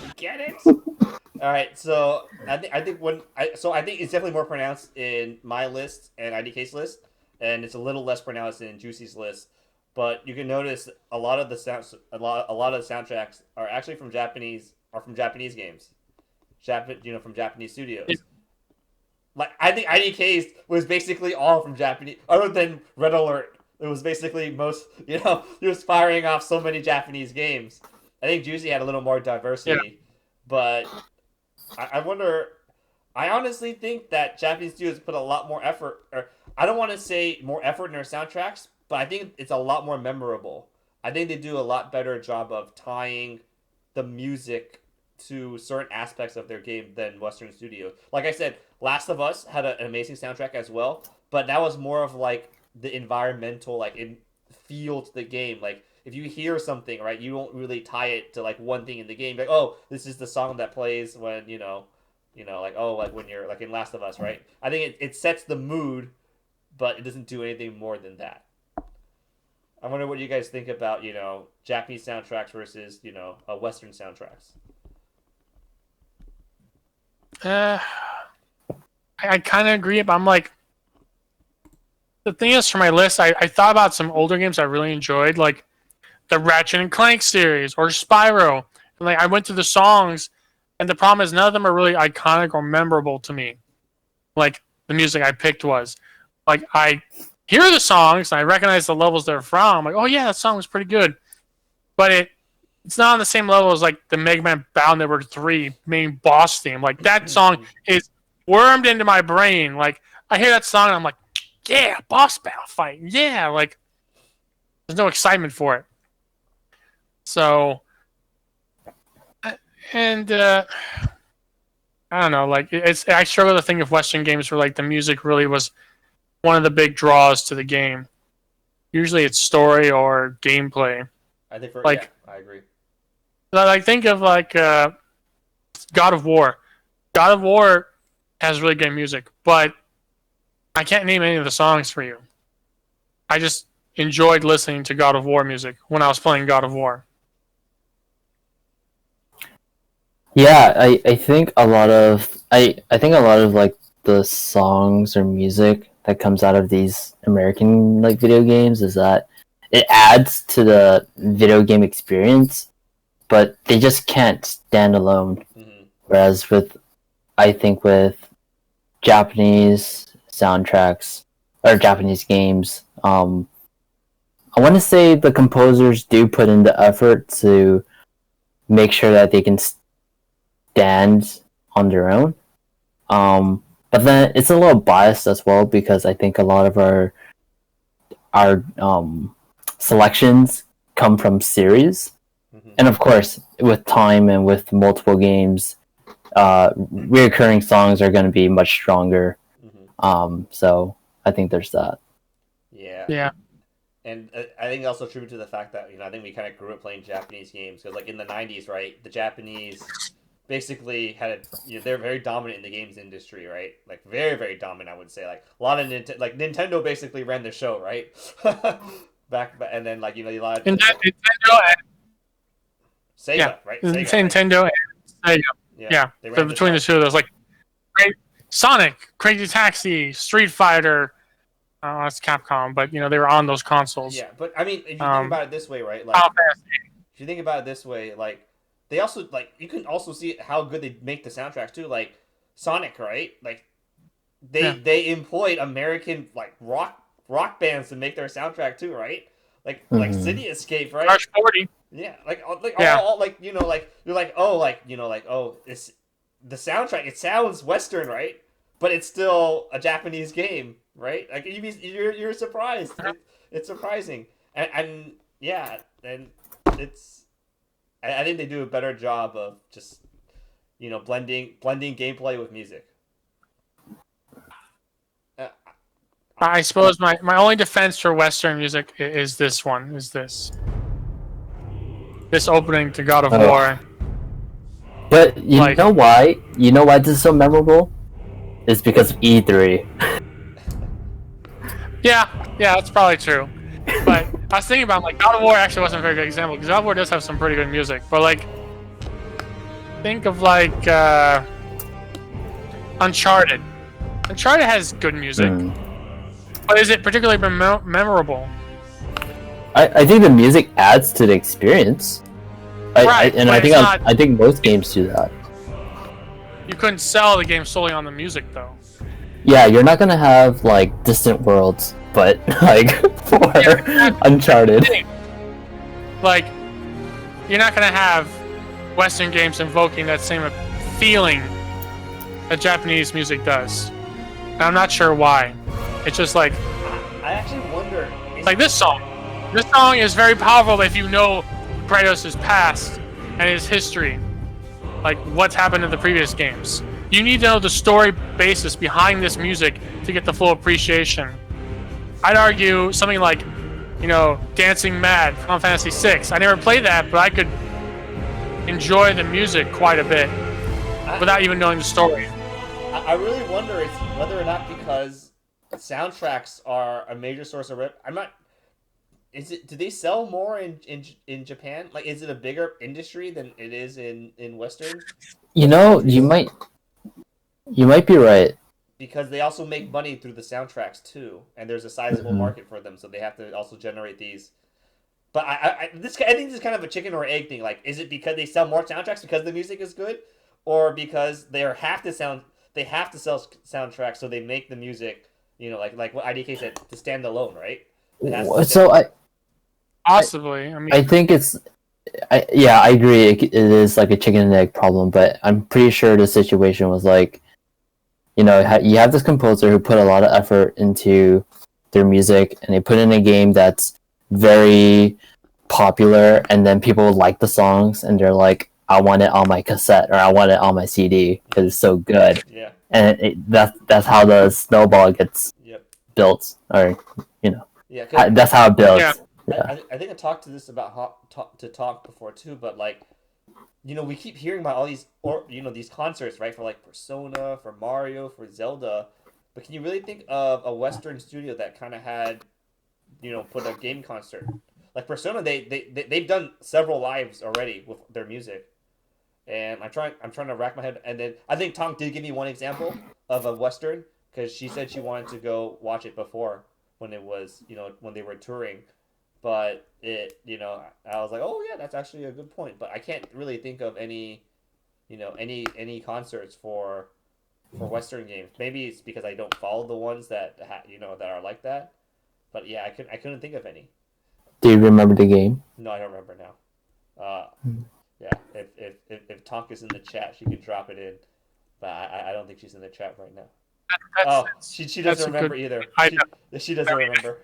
We get it. Alright, so I think it's definitely more pronounced in my list and IDK's list, and it's a little less pronounced in Juicy's list. But you can notice a lot of the soundtracks are actually from Japanese games, from Japanese studios. Like I think IDK's was basically all from Japanese, other than Red Alert. It was basically he was firing off so many Japanese games. I think Juicy had a little more diversity, but I wonder. I honestly think that Japanese studios put a lot more effort, or I don't want to say more effort in their soundtracks, but I think it's a lot more memorable. I think they do a lot better job of tying the music to certain aspects of their game than Western studios. Like I said, Last of Us had an amazing soundtrack as well, but that was more of like the environmental, feel to the game. Like if you hear something, right, you don't really tie it to like one thing in the game. Like, oh, this is the song that plays when when you're like in Last of Us, right? I think it sets the mood, but it doesn't do anything more than that. I wonder what you guys think about, Japanese soundtracks versus, Western soundtracks. I kind of agree, but I'm like, the thing is, for my list, I thought about some older games I really enjoyed, like the Ratchet and Clank series or Spyro. And like I went through the songs, and the problem is none of them are really iconic or memorable to me. Like the music I picked was, like I hear the songs and I recognize the levels they're from. I'm like, oh yeah, that song was pretty good, but it's not on the same level as like the Mega Man Battle Network 3 main boss theme. Like that song is wormed into my brain. Like I hear that song and I'm like, yeah, boss battle fight. Yeah, like there's no excitement for it. So, and I don't know. Like I struggle to think of Western games where like the music really was one of the big draws to the game. Usually it's story or gameplay. I think I agree. Like think of like God of War. God of War has really good music, but I can't name any of the songs for you. I just enjoyed listening to God of War music when I was playing God of War. Yeah, I think a lot of like the songs or music that comes out of these American like video games is that it adds to the video game experience, but they just can't stand alone. Mm-hmm. Whereas with Japanese soundtracks or Japanese games, I want to say the composers do put in the effort to make sure that they can stand on their own. But then it's a little biased as well because I think a lot of our selections come from series, and of course, with time and with multiple games, reoccurring songs are going to be much stronger. So I think there's that. Yeah. And I think also true to the fact that I think we kind of grew up playing Japanese games because like in the '90s, right, the Japanese basically had they're very dominant in the games industry, right? Like very, very dominant, I would say. Like a lot of Nintendo basically ran the show, right? back and then like a lot of Nintendo Sega, right? Sega, Nintendo and Sega. Yeah. They So ran between the top. two of those, like Sonic, Crazy Taxi, Street Fighter. That's Capcom, but they were on those consoles. Yeah, but I mean, if you think about it this way, right? Like, Final Fantasy. if you think about it this way, like they also like you can also see how good they make the soundtracks too. Like Sonic, right? Like they employed American like rock bands to make their soundtrack too, right? Like City Escape, right? Rush 40. Yeah, like Yeah. all like like you're like it's the soundtrack. It sounds Western, right? But it's still a Japanese game, right? Like you're surprised. It's surprising, and yeah, and it's. I think they do a better job of just blending gameplay with music. I suppose my only defense for Western music is this one. This opening to God of War. But you know why? You know why this is so memorable? It's because of E3. Yeah, that's probably true. But I was thinking about God of War actually wasn't a very good example because God of War does have some pretty good music. But think of Uncharted. Uncharted has good music, but is it particularly memorable? I think the music adds to the experience. I think most games do that. You couldn't sell the game solely on the music, though. Yeah, you're not gonna have Distant Worlds, but for Uncharted. You're not gonna have Western games invoking that same feeling that Japanese music does. And I'm not sure why. It's just I actually wonder. This song. This song is very powerful if you know Kratos' past and his history. What's happened in the previous games. You need to know the story basis behind this music to get the full appreciation. I'd argue something like, Dancing Mad, Final Fantasy VI. I never played that, but I could enjoy the music quite a bit without even knowing the story. I really wonder whether or not because soundtracks are a major source of I'm not. Do they sell more in Japan? Is it a bigger industry than it is in Western? You might be right. Because they also make money through the soundtracks too, and there's a sizable market for them, so they have to also generate these. But I think this is kind of a chicken or egg thing. Is it because they sell more soundtracks because the music is good, or because they have to sell soundtracks, so they make the music, like what IDK said, to stand alone, right? Possibly. I think it's. I agree. It is a chicken and egg problem, but I'm pretty sure the situation was you have this composer who put a lot of effort into their music, and they put in a game that's very popular, and then people like the songs, and they're like, I want it on my cassette, or I want it on my CD, because it's so good. Yeah. And that's how the snowball gets built, or, Yeah, that's how it builds. Yeah. Yeah. I think I talked to this about talk before too, but we keep hearing about all these these concerts, right? For Persona, for Mario, for Zelda, but can you really think of a Western studio that kind of had, put a game concert like Persona? They've done several lives already with their music, and I'm trying to rack my head. And then I think Tom did give me one example of a Western because she said she wanted to go watch it before when it was when they were touring. But I was like, oh yeah, that's actually a good point. But I can't really think of any concerts for Western games. Maybe it's because I don't follow the ones that that are like that. But yeah, I couldn't think of any. Do you remember the game? No, I don't remember now. Yeah, if Tonk is in the chat, she can drop it in. But I don't think she's in the chat right now. She doesn't remember either. She doesn't remember.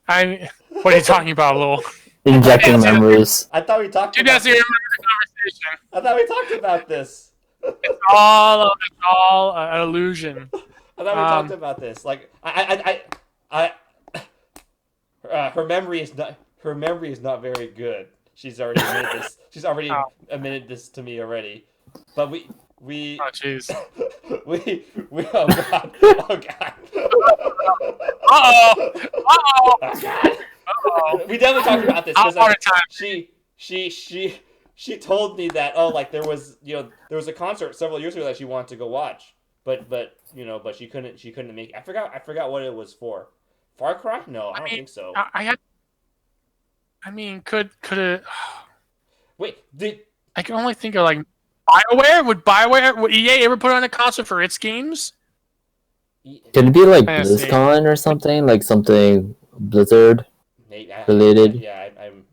What are you talking about, Lowell? Injecting memories. I thought we talked. She doesn't remember the conversation. I thought we talked about this. It's all an illusion. I thought we talked about this. Her memory is not very good. She's already admitted this. She's already admitted this to me already. But we. Oh jeez. we. Oh god. Oh god. Uh-oh. Oh god. We definitely talked about this. I'll part of time. she told me that like there was a concert several years ago that she wanted to go watch, but she couldn't make. I forgot what it was for. Far Cry? No, I don't think so. I mean, could it? Wait, I can only think of like BioWare. Would EA ever put on a concert for its games? Could it be like Fantasy. BlizzCon or something? Like something Blizzard related? Yeah, I'm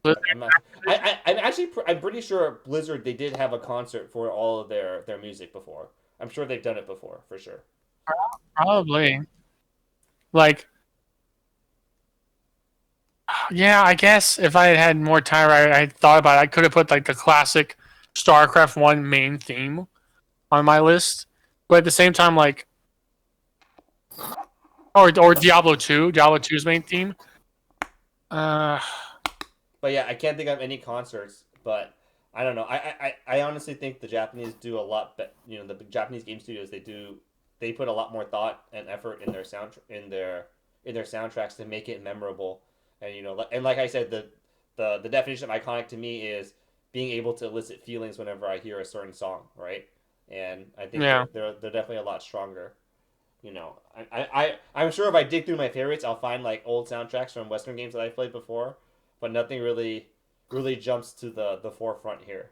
pretty sure Blizzard, they did have a concert for all of their music before. I'm sure they've done it before, for sure. Probably. Like, yeah, I guess if I had more time, I thought about it. I could have put like the classic StarCraft 1 main theme on my list, but at the same time, like, or Diablo 2, Diablo 2's main theme. But yeah, I can't think of any concerts. But I don't know. I honestly think the Japanese do a lot. The Japanese game studios, they put a lot more thought and effort in their soundtracks to make it memorable. And like I said, the definition of iconic to me is being able to elicit feelings whenever I hear a certain song, right? And I think they're definitely a lot stronger. I'm sure if I dig through my favorites, I'll find like old soundtracks from Western games that I've played before, but nothing really jumps to the forefront here.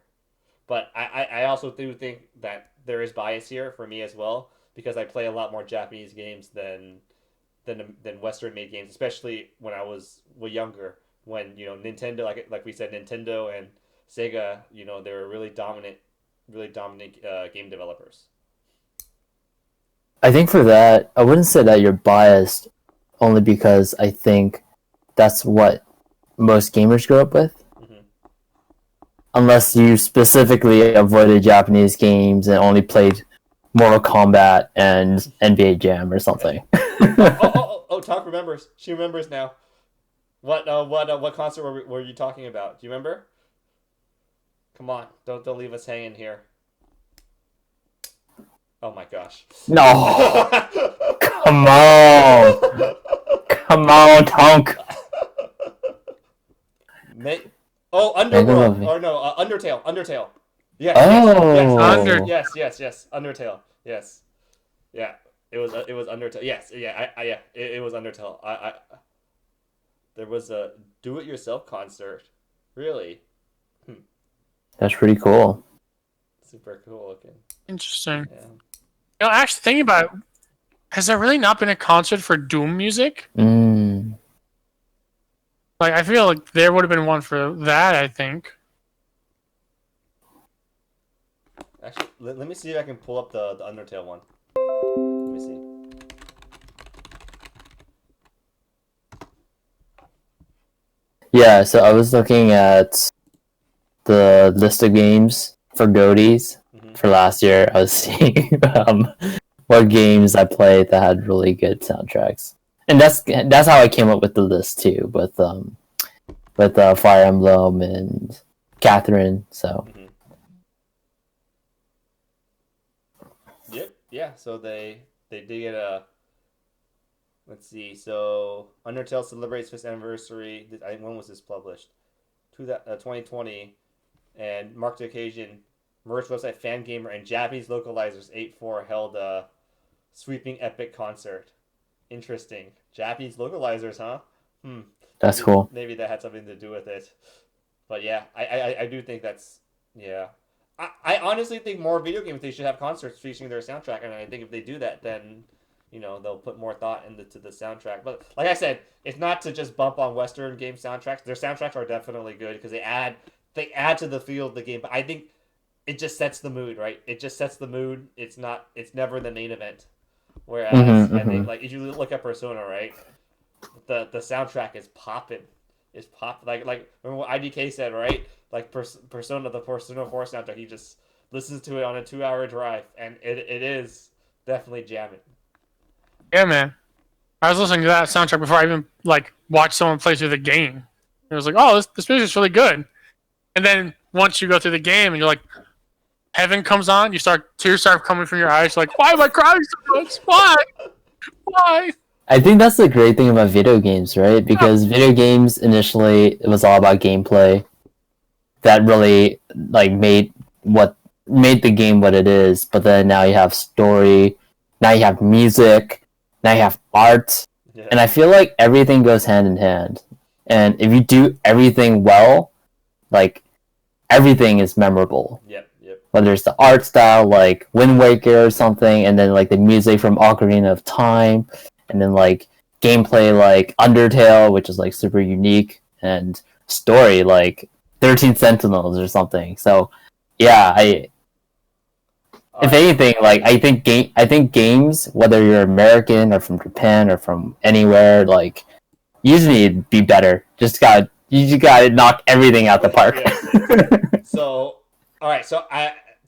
But I also do think that there is bias here for me as well, because I play a lot more Japanese games than Western made games, especially when I was younger. When Nintendo, like we said, Nintendo and Sega, they were really dominant game developers. I think for that, I wouldn't say that you're biased, only because I think that's what most gamers grew up with. Mm-hmm. Unless you specifically avoided Japanese games and only played Mortal Kombat and NBA Jam or something. Talk remembers. She remembers now. What concert were you talking about? Do you remember? Come on, don't leave us hanging here. Oh my gosh. No. Come on, Tonk. Underworld. Or no, Undertale. Yes. Oh. Yes. Undertale. Yes. Yeah. It was Undertale. Yes. Yeah. It was Undertale. There was a do-it-yourself concert. Really? That's pretty cool. Super cool looking. Interesting. Yeah. Actually, thinking about it, has there really not been a concert for Doom music? Mm. Like, I feel like there would have been one for that, I think. Actually, let me see if I can pull up the Undertale one. Let me see. Yeah, so I was looking at the list of games for Goaties for last year. I was seeing what games I played that had really good soundtracks, and that's how I came up with the list too, with Fire Emblem and Catherine. So. Yep. Yeah. So they did get a. Let's see. So Undertale celebrates its anniversary. When was this published? 2020, and marked the occasion. Merch website Fangamer and Japanese localizers 8-4 held a sweeping epic concert. Interesting. Japanese localizers, huh? That's cool. Maybe that had something to do with it. But yeah, I do think that's I honestly think more video games, they should have concerts featuring their soundtrack, and I think if they do that, then they'll put more thought into the soundtrack. But like I said, it's not to just bump on Western game soundtracks. Their soundtracks are definitely good because they add to the feel of the game. But I think it just sets the mood, right? It just sets the mood. It's never the main event. Whereas I think, like, if you look at Persona, right, the soundtrack is popping. It's pop like remember what IDK said, right? Like Persona 4 soundtrack, he just listens to it on a 2-hour drive, and it is definitely jamming. Yeah, man. I was listening to that soundtrack before I even watched someone play through the game. It was like, oh, this music's really good. And then once you go through the game and you're like, Heaven comes on, tears start coming from your eyes. You're like, why am I crying so much? Why? I think that's the great thing about video games, right? Because video games initially, it was all about gameplay, that really like made the game what it is. But then now you have story, now you have music, now you have art, and I feel like everything goes hand in hand. And if you do everything well, like everything is memorable. Yep. Whether it's the art style like Wind Waker or something, and then like the music from Ocarina of Time, and then like gameplay like Undertale, which is like super unique, and story like 13 Sentinels or something. So yeah, if anything, like I think games, whether you're American or from Japan or from anywhere, like you just need to be better. You just gotta knock everything out the park. Yeah. So, all right. So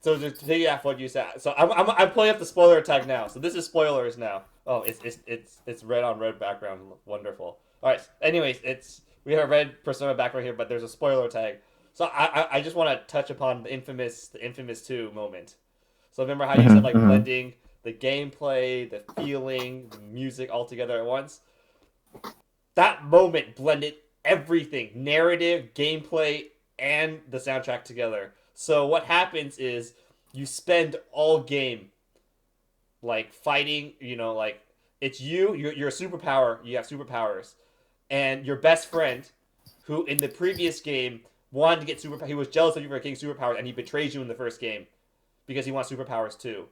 to piggyback what you said. So I'm pulling up the spoiler tag now. So this is spoilers now. Oh, it's red on red background. Wonderful. All right. Anyways, we have a red Persona background here, but there's a spoiler tag. So I just want to touch upon the infamous 2 moment. So remember how you said like blending the gameplay, the feeling, the music all together at once? That moment blended everything, narrative, gameplay, and the soundtrack together. So what happens is you spend all game like fighting, like it's you're a superpower, you have superpowers, and your best friend, who in the previous game wanted to get superpowers, he was jealous of you for getting superpowers, and he betrays you in the first game because he wants superpowers too.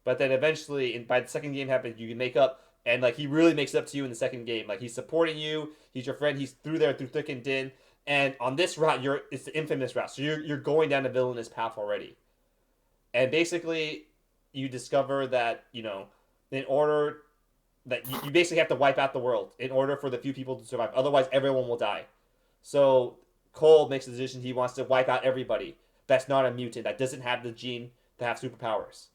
But then eventually, by the second game happens, you can make up, and like he really makes up to you in the second game. Like he's supporting you, he's your friend, he's through thick and thin. And on this route, it's the infamous route. So you're going down the villainous path already. And basically, you discover that, in order that you basically have to wipe out the world in order for the few people to survive. Otherwise, everyone will die. So Cole makes the decision he wants to wipe out everybody that's not a mutant, that doesn't have the gene to have superpowers.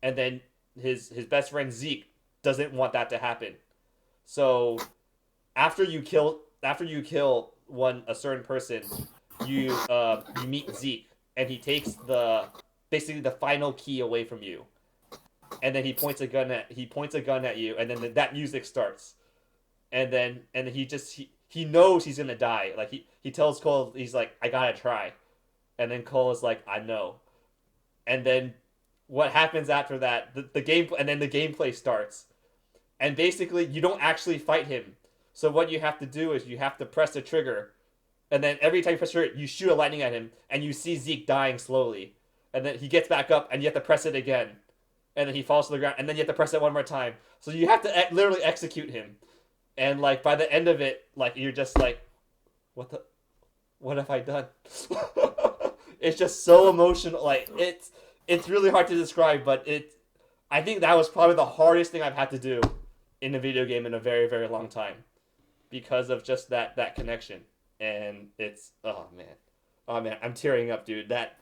And then his best friend Zeke doesn't want that to happen. So after you kill a certain person, you meet Zeke, and he takes basically the final key away from you, and then he points a gun at you, and then that music starts, and then he knows he's gonna die. Like he tells Cole, he's like, I gotta try, and then Cole is like, I know, and then what happens after that? The gameplay starts, and basically you don't actually fight him. So what you have to do is you have to press the trigger, and then every time you press the trigger, you shoot a lightning at him, and you see Zeke dying slowly. And then he gets back up, and you have to press it again. And then he falls to the ground, and then you have to press it one more time. So you have to literally execute him. And like by the end of it, like you're just like, what have I done? It's just so emotional. Like it's really hard to describe, but I think that was probably the hardest thing I've had to do in a video game in a very, very long time, because of just that connection. And it's oh man, I'm tearing up, dude. That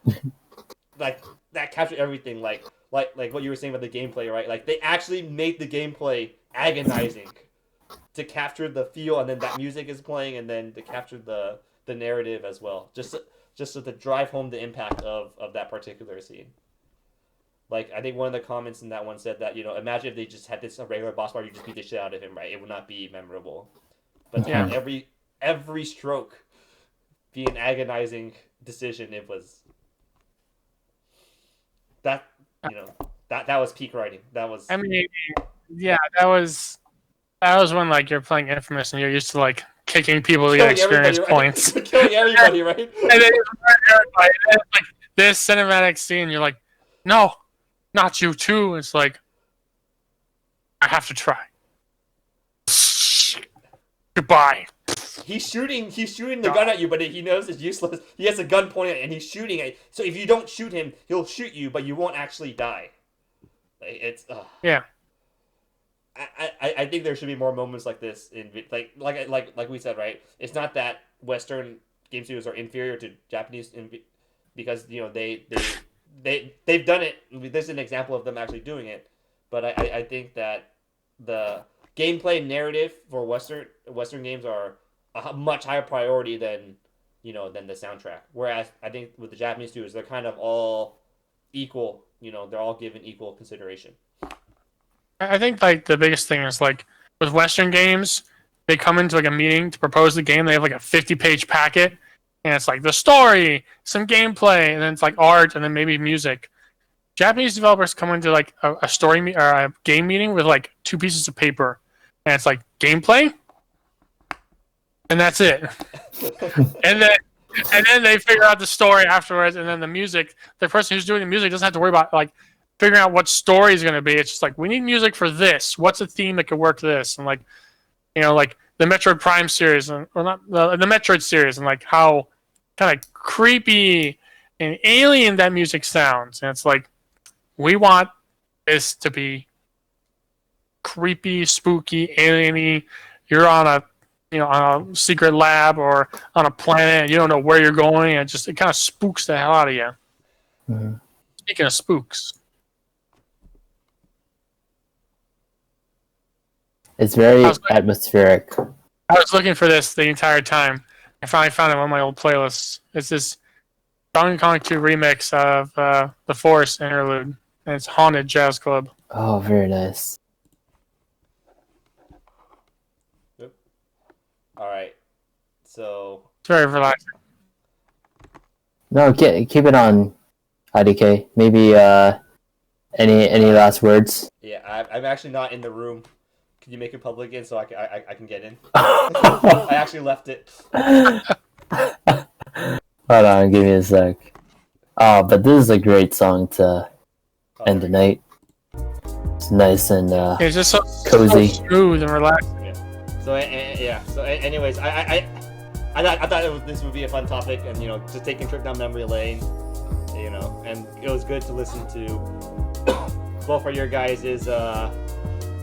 captured everything. Like what you were saying about the gameplay, right? Like they actually made the gameplay agonizing to capture the feel, and then that music is playing, and then to capture the narrative as well. Just to drive home the impact of that particular scene. Like, I think one of the comments in that one said that, imagine if they just had this a regular boss fight, you just beat the shit out of him, right? It would not be memorable. But to have every stroke be an agonizing decision, it was that was peak writing. That was. I mean, yeah, that was when like you're playing Infamous and you're used to like kicking people to get experience points, killing everybody, right? And then everybody. And then, like this cinematic scene, you're like, no, not you too. It's like, I have to try. Goodbye. He's shooting the gun at you, but he knows it's useless. He has a gun pointed at it, and he's shooting it. So if you don't shoot him, he'll shoot you, but you won't actually die. It's yeah. I think there should be more moments like this in like we said, right? It's not that Western game studios are inferior to Japanese because they've done it. There's an example of them actually doing it, but I think that the gameplay narrative for Western games are a much higher priority than the soundtrack. Whereas I think with the Japanese studios, they're kind of all equal. They're all given equal consideration. I think like the biggest thing is like with Western games, they come into like a meeting to propose the game. They have like a 50-page packet, and it's like the story, some gameplay, and then it's like art, and then maybe music. Japanese developers come into like a story or a game meeting with like 2 pieces of paper, and it's like gameplay, and that's it. and then they figure out the story afterwards, and then the music. The person who's doing the music doesn't have to worry about like figuring out what story is going to be. It's just like, we need music for this. What's a theme that could work this? And like, like the Metroid Prime series, or not the Metroid series, and like how kind of creepy and alien that music sounds. And it's like, we want this to be creepy, spooky, alien-y. You're on a on a secret lab or on a planet, and you don't know where you're going, and it kind of spooks the hell out of you. Mm-hmm. Speaking of spooks. It's very atmospheric. I was looking for this the entire time. I finally found it on my old playlists. It's this Donkey Kong 2 remix of the Forest interlude, and it's Haunted Jazz Club. Oh, very nice. Yep. All right. So It's very relaxing. No, keep it on, IDK. Maybe any last words? yeah, I'm actually not in the room. Can you make it public again so I can get in? I actually left it. Hold on, give me a sec. Oh, but this is a great song to end the night. It's nice and It's just so cozy. so smooth and relaxing. Yeah. So anyways, I thought this would be a fun topic, and just taking a trip down memory lane, and it was good to listen to both of your guys's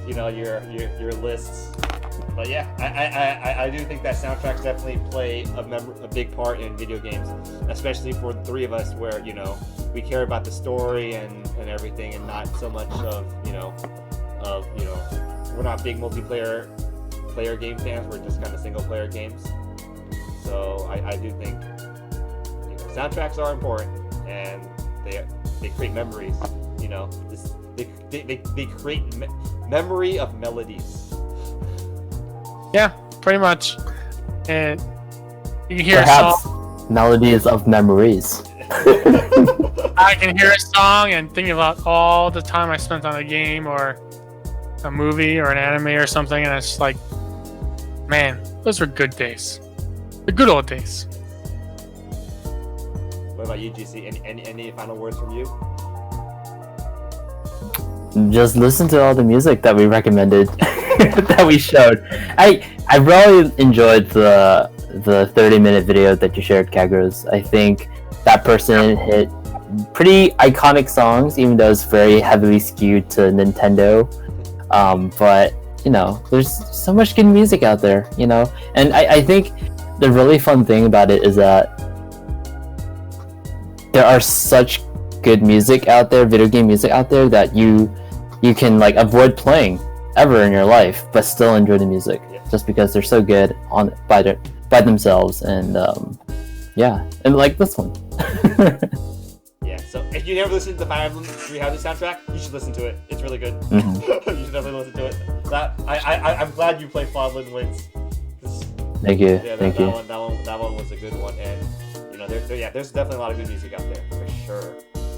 your lists. But yeah, I do think that soundtracks definitely play a big part in video games, especially for the 3 of us, where we care about the story and everything, and not so much of we're not big multiplayer game fans. We're just kind of single player games. So I do think soundtracks are important, and they create memories. They create memory of melodies. Yeah, pretty much. And you hear perhaps a song. melodies of memories. I can hear a song and think about all the time I spent on a game or a movie or an anime or something, and it's like, man, those were good days. The good old days. What about you, GC? Any final words from you? Just listen to all the music that we recommended, that we showed. I really enjoyed the 30-minute video that you shared, Kagros. I think that person hit pretty iconic songs, even though it's very heavily skewed to Nintendo. But there's so much good music out there, and I think the really fun thing about it is that there are such good music out there, video game music out there, that you can like avoid playing ever in your life, but still enjoy the music, just because they're so good by themselves. And and like this one. Yeah. So if you never listened to the Fire Emblem Three Houses soundtrack, you should listen to it. It's really good. Mm-hmm. You should definitely listen to it. I'm glad you played Fodland Winds. Thank you. Yeah, Thank you. That one was a good one, and there's definitely a lot of good music out there for sure.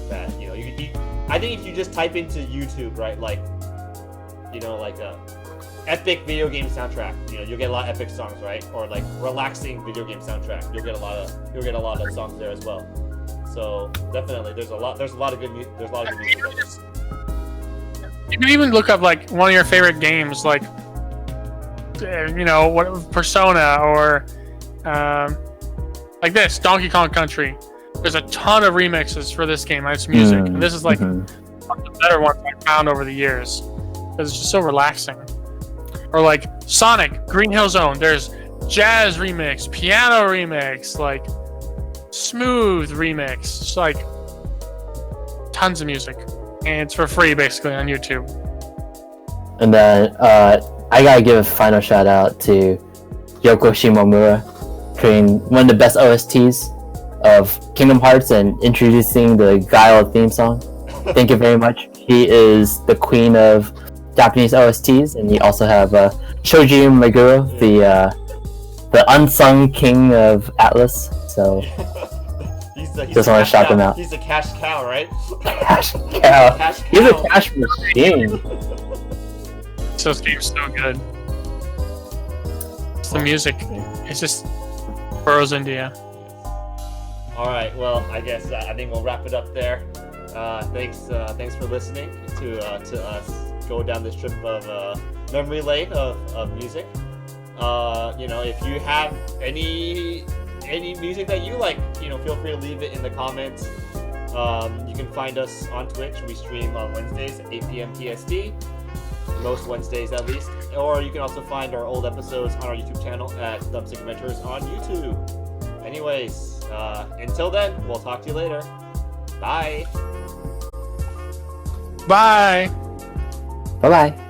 That I think if you just type into YouTube, right, like epic video game soundtrack, you'll get a lot of epic songs, right, or like relaxing video game soundtrack, you'll get a lot of songs there as well. So definitely, there's a lot of good music. There's a lot of good music out there. You can even look up like one of your favorite games, like what Persona or like this Donkey Kong Country. There's a ton of remixes for this game. It's music, and this is like one of the better ones I found over the years. It's just so relaxing. Or like Sonic Green Hill Zone. There's jazz remix, piano remix, like smooth remix. It's like tons of music, and it's for free basically on YouTube. And then I gotta give a final shout out to Yoko Shimomura, creating one of the best OSTs of Kingdom Hearts and introducing the Guile theme song. Thank you very much. He is the queen of Japanese OSTs, and you also have Shoji Meguro, the unsung king of Atlas. so he's just want to shout them out. He's a cash cow, right? Cash cow. Cash He's a cow. cash machine. So this game's so good. It's the music. It's just Burroughs India. All right. Well, I guess I think we'll wrap it up there. Thanks for listening to us go down this trip of memory lane of music. If you have any music that you like, feel free to leave it in the comments. You can find us on Twitch. We stream on Wednesdays at 8 p.m. PST, most Wednesdays at least. Or you can also find our old episodes on our YouTube channel at Thumbstick Adventures on YouTube. Anyways, until then, we'll talk to you later. Bye. Bye. Bye bye.